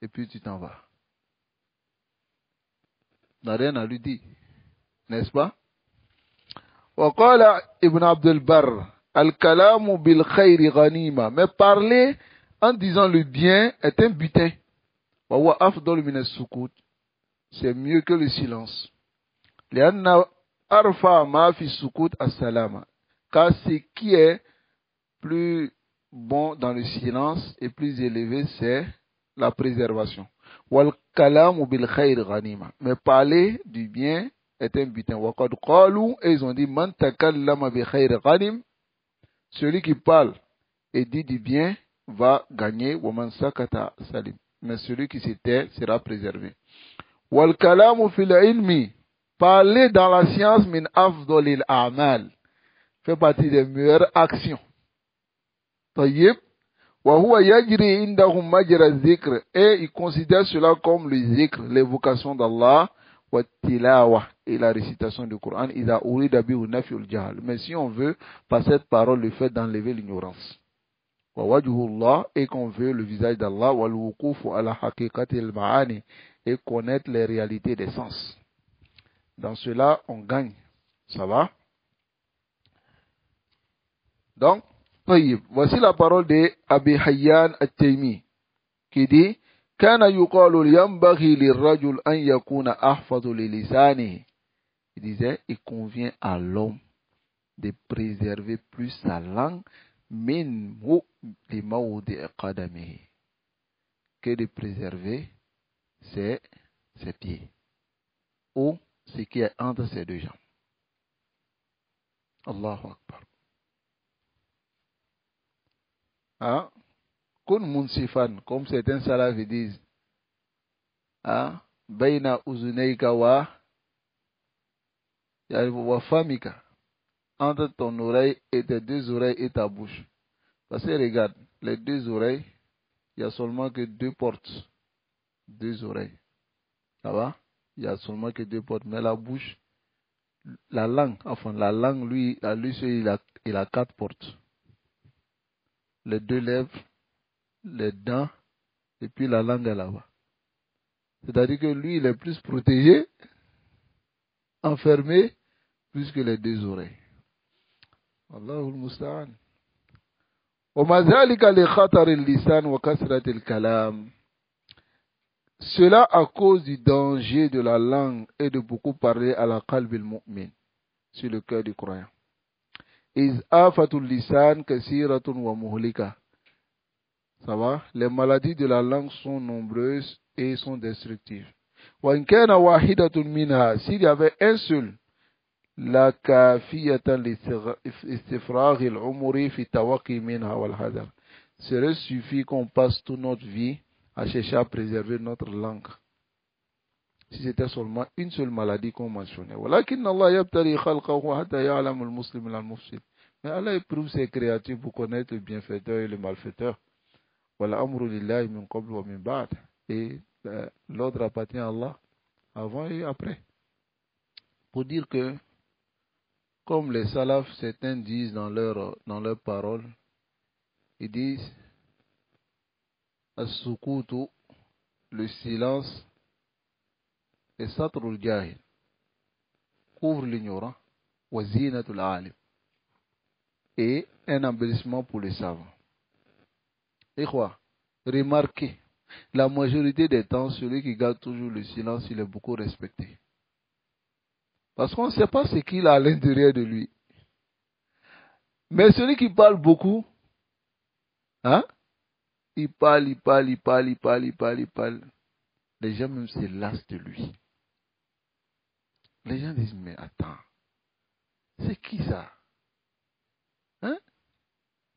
Speaker 1: Et puis tu t'en vas. Tu n'as rien à lui dire. N'est-ce pas? وقال Ibn Abdul Bar, Al-kalamu bil khayri ghanima. Mais parler en disant le bien est un butin. وهو أفضل من السكوت. C'est mieux que le silence. لأن أرفع ما في السكوت السلامة. Car ce qui est plus bon dans le silence et plus élevé, c'est la préservation. وَالْكَلَامُ بِالْخَيْرِ غَنِيمًا. Mais parler du bien est un butin. وَقَدْ قَالُوا, et ils ont dit, مَنْ تَكَلَّمَ بِخَيْرِ غَنِيمًا. Celui qui parle et dit du bien va gagner. وَمَنْ سَكَتَ سَلِمًا. Mais celui qui se tait sera préservé. وَالْكَلَامُ فِي الْعِلْمِ. Parler dans la science min afdolil a'mal, fait partie des meilleures actions. طيب. وهو يجري عندهم مجرى الذكر. Et ils considèrent cela comme le zikr, l'évocation d'Allah, والتلاوة, et la récitation du Coran. إذا أريد به نفي الجهل. Mais si on veut, par cette parole, le fait d'enlever l'ignorance. ووجه الله, et qu'on veut le visage d'Allah. والوقوف على حقيقة المعاني, et connaître les réalités des sens. Dans cela, on gagne. Ça va? Donc, voici la parole de Abi Hayyan al-Taymi, qui dit, كان يقال ينبغي للرجل أن يكون أحفظ للسانه. Il disait, il convient à l'homme de préserver plus sa langue que de préserver ses pieds ou ce qui est entre ses deux jambes. Allahu Akbar. Hein? Kun munsifan, comme certains salafis disent, hein? Baina uzunayka wa famika, entre ton oreille et tes deux oreilles et ta bouche. Parce que regarde, les deux oreilles, il n'y a seulement que deux portes. Deux oreilles. Ça va? Il n'y a seulement que deux portes. Mais la bouche, la langue, lui, à lui seul, il a quatre portes. Les deux lèvres, les dents, et puis la langue est là-bas. C'est-à-dire que lui, il est plus protégé, enfermé, plus que les deux oreilles. Allahul Musta'an. Cela à cause du danger de la langue et de beaucoup parler à la qalb al-mu'min, sur le cœur du croyant. Iz afatul lisan kasiratun wa muhlika. Ça va? Les maladies de la langue sont nombreuses et sont destructives. Wa in kana wahidatun minha, s'il y avait un seul, la kafiyatan listifragh al-umri fi tawaqi minha wal hadar. Serait suffit qu'on passe toute notre vie à chercher à préserver notre langue. Si c'était seulement une seule maladie qu'on mentionnait. Mais Allah éprouve ses créatures pour connaître le bienfaiteur et le malfaiteur. Et l'ordre appartient à Allah avant et après. Pour dire que, comme les salafs, certains disent dans leurs paroles, ils disent as-sukutu, le silence, et satrul jahil, couvre l'ignorant, wa zinatul alim, et un embellissement pour les savants. Et quoi? Remarquez, la majorité des temps, celui qui garde toujours le silence, il est beaucoup respecté. Parce qu'on ne sait pas ce qu'il a à l'intérieur de lui. Mais celui qui parle beaucoup, hein? Il parle. Les gens même se lassent de lui. Les gens disent, mais attends, c'est qui ça? Hein?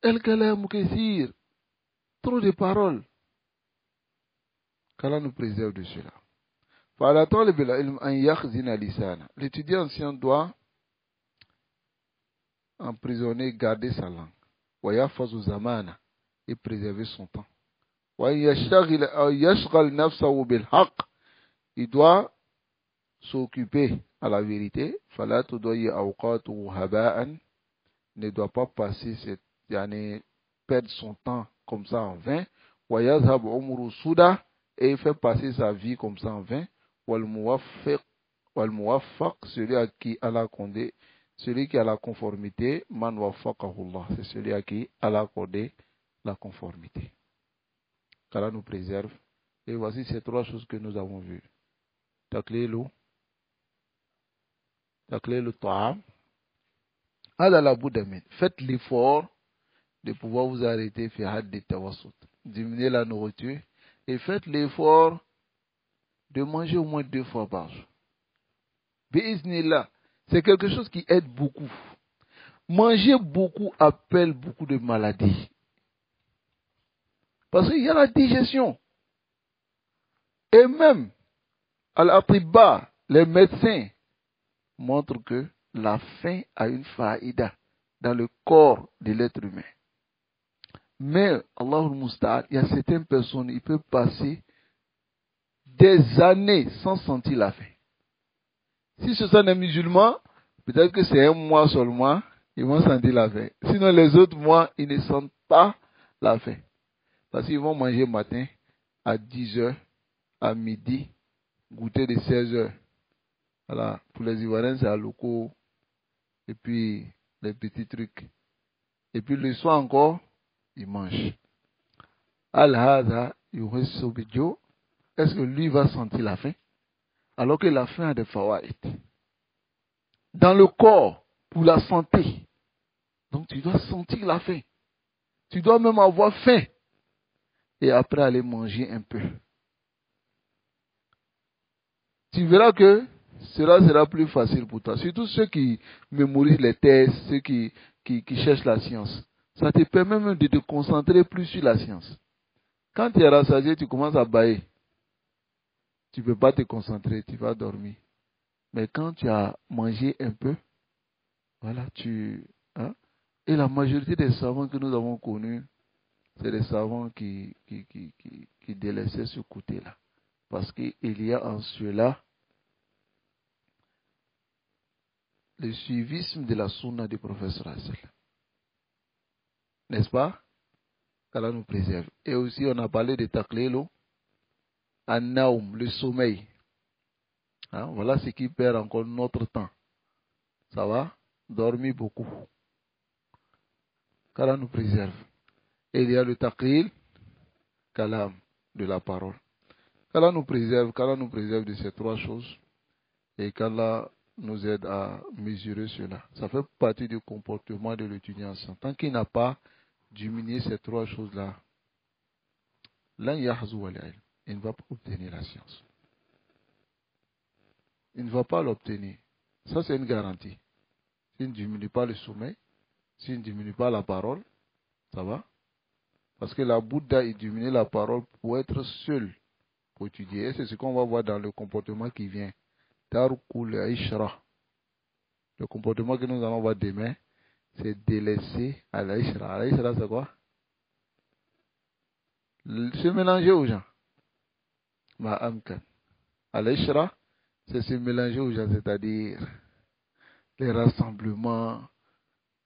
Speaker 1: El-Kalam Kassir, trop de paroles. Qu'Allah nous préserve de cela. L'étudiant ancien doit emprisonner, garder sa langue. Et préserver son temps. Il doit s'occuper à la vérité. Ne doit pas passer perdre son temps comme ça en vain. Et il fait passer sa vie comme ça en vain. Celui à qui Allah accordé, celui qui a la conformité, man wafaqahullah, c'est celui à qui Allah accordé la conformité. Qu'Allah nous préserve. Et voici ces trois choses que nous avons vues. Taqlilu ta'am. Faites l'effort de pouvoir vous arrêter, diminuer la nourriture, et faites l'effort de manger au moins 2 fois par jour. Bi'iznillah, c'est quelque chose qui aide beaucoup. Manger beaucoup appelle beaucoup de maladies. Parce qu'il y a la digestion. Et même, al-atibba, les médecins, montrent que la faim a une faïda dans le corps de l'être humain. Mais, Allahul Musta'an, il y a certaines personnes, ils peuvent passer des années sans sentir la faim. Si ce sont des musulmans, peut-être que c'est 1 mois seulement, ils vont sentir la faim. Sinon, les autres mois, ils ne sentent pas la faim. Parce qu'ils vont manger matin à 10 heures, à midi, goûter de 16 heures. Voilà. Pour les Ivoiriens, c'est à locaux, et puis les petits trucs. Et puis le soir encore, ils mangent. Al-Hada, yuhissu bidjo, est-ce que lui va sentir la faim? Alors que la faim a des fawaïd. Dans le corps, pour la santé. Donc tu dois sentir la faim. Tu dois même avoir faim. Et après aller manger un peu. Tu verras que cela sera plus facile pour toi. Surtout ceux qui mémorisent les thèses, ceux qui cherchent la science. Ça te permet même de te concentrer plus sur la science. Quand tu es rassasié, tu commences à bâiller. Tu ne peux pas te concentrer, tu vas dormir. Mais quand tu as mangé un peu, voilà, hein? Et la majorité des savants que nous avons connus, c'est des savants qui délaissaient ce côté-là. Parce qu'il y a en cela le suivisme de la sunna du professeur Hassel. N'est-ce pas? qu'Allah nous préserve. Et aussi, on a parlé de Taklelo, An-Naum, le sommeil. Hein? Voilà ce qui perd encore notre temps. Ça va? Dormir beaucoup. qu'Allah nous préserve. Et il y a le Taklil, Kalam, de la parole. qu'Allah nous préserve de ces trois choses. Et qu'Allah nous aide à mesurer cela. Ça fait partie du comportement de l'étudiant. Tant qu'il n'a pas diminué ces trois choses-là, il ne va pas obtenir la science. Il ne va pas l'obtenir. Ça, c'est une garantie. S'il ne diminue pas le sommeil, s'il ne diminue pas la parole, ça va? Parce que la Bouddha, il diminue la parole pour être seul, pour étudier. Et c'est ce qu'on va voir dans le comportement qui vient. Tarkul Aishra. Le comportement que nous allons voir demain, c'est délaisser à l'Aishra. À l'Aishra, c'est quoi? Se mélanger aux gens. Ma'amkan. À l'Aishra, c'est se mélanger aux gens, c'est-à-dire les rassemblements,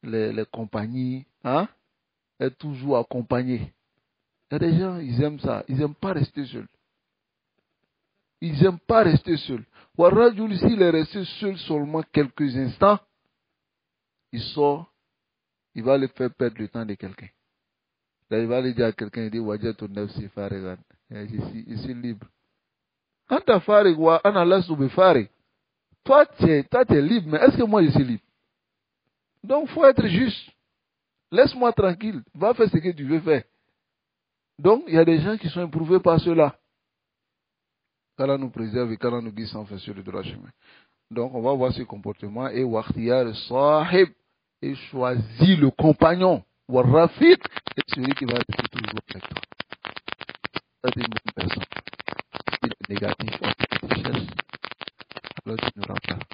Speaker 1: les compagnies, hein? Être toujours accompagné. Il y a des gens, ils aiment ça. Ils n'aiment pas rester seuls. Ils n'aiment pas rester seuls. Warajul, s'il est resté seul seulement quelques instants, il sort, il va le faire perdre le temps de quelqu'un. Là, il va aller dire à quelqu'un, il dit, Wajah ton neuf si fare, je suis libre. Anta fare, wa, ana la soube fare. Toi, tu es libre, mais est-ce que moi, je suis libre? Donc, il faut être juste. Laisse-moi tranquille. Va faire ce que tu veux faire. Donc, il y a des gens qui sont éprouvés par cela. qu'Allah nous préserve et qu'Allah nous guide sans faire sur le droit chemin. Donc, on va voir ce comportement. Et Wachtiyar Sahib, et choisit le compagnon. Warrafiq, et celui qui va être toujours avec toi. C'est une bonne personne. Il est négatif, on te cherche. Alors, tu ne rentres pas.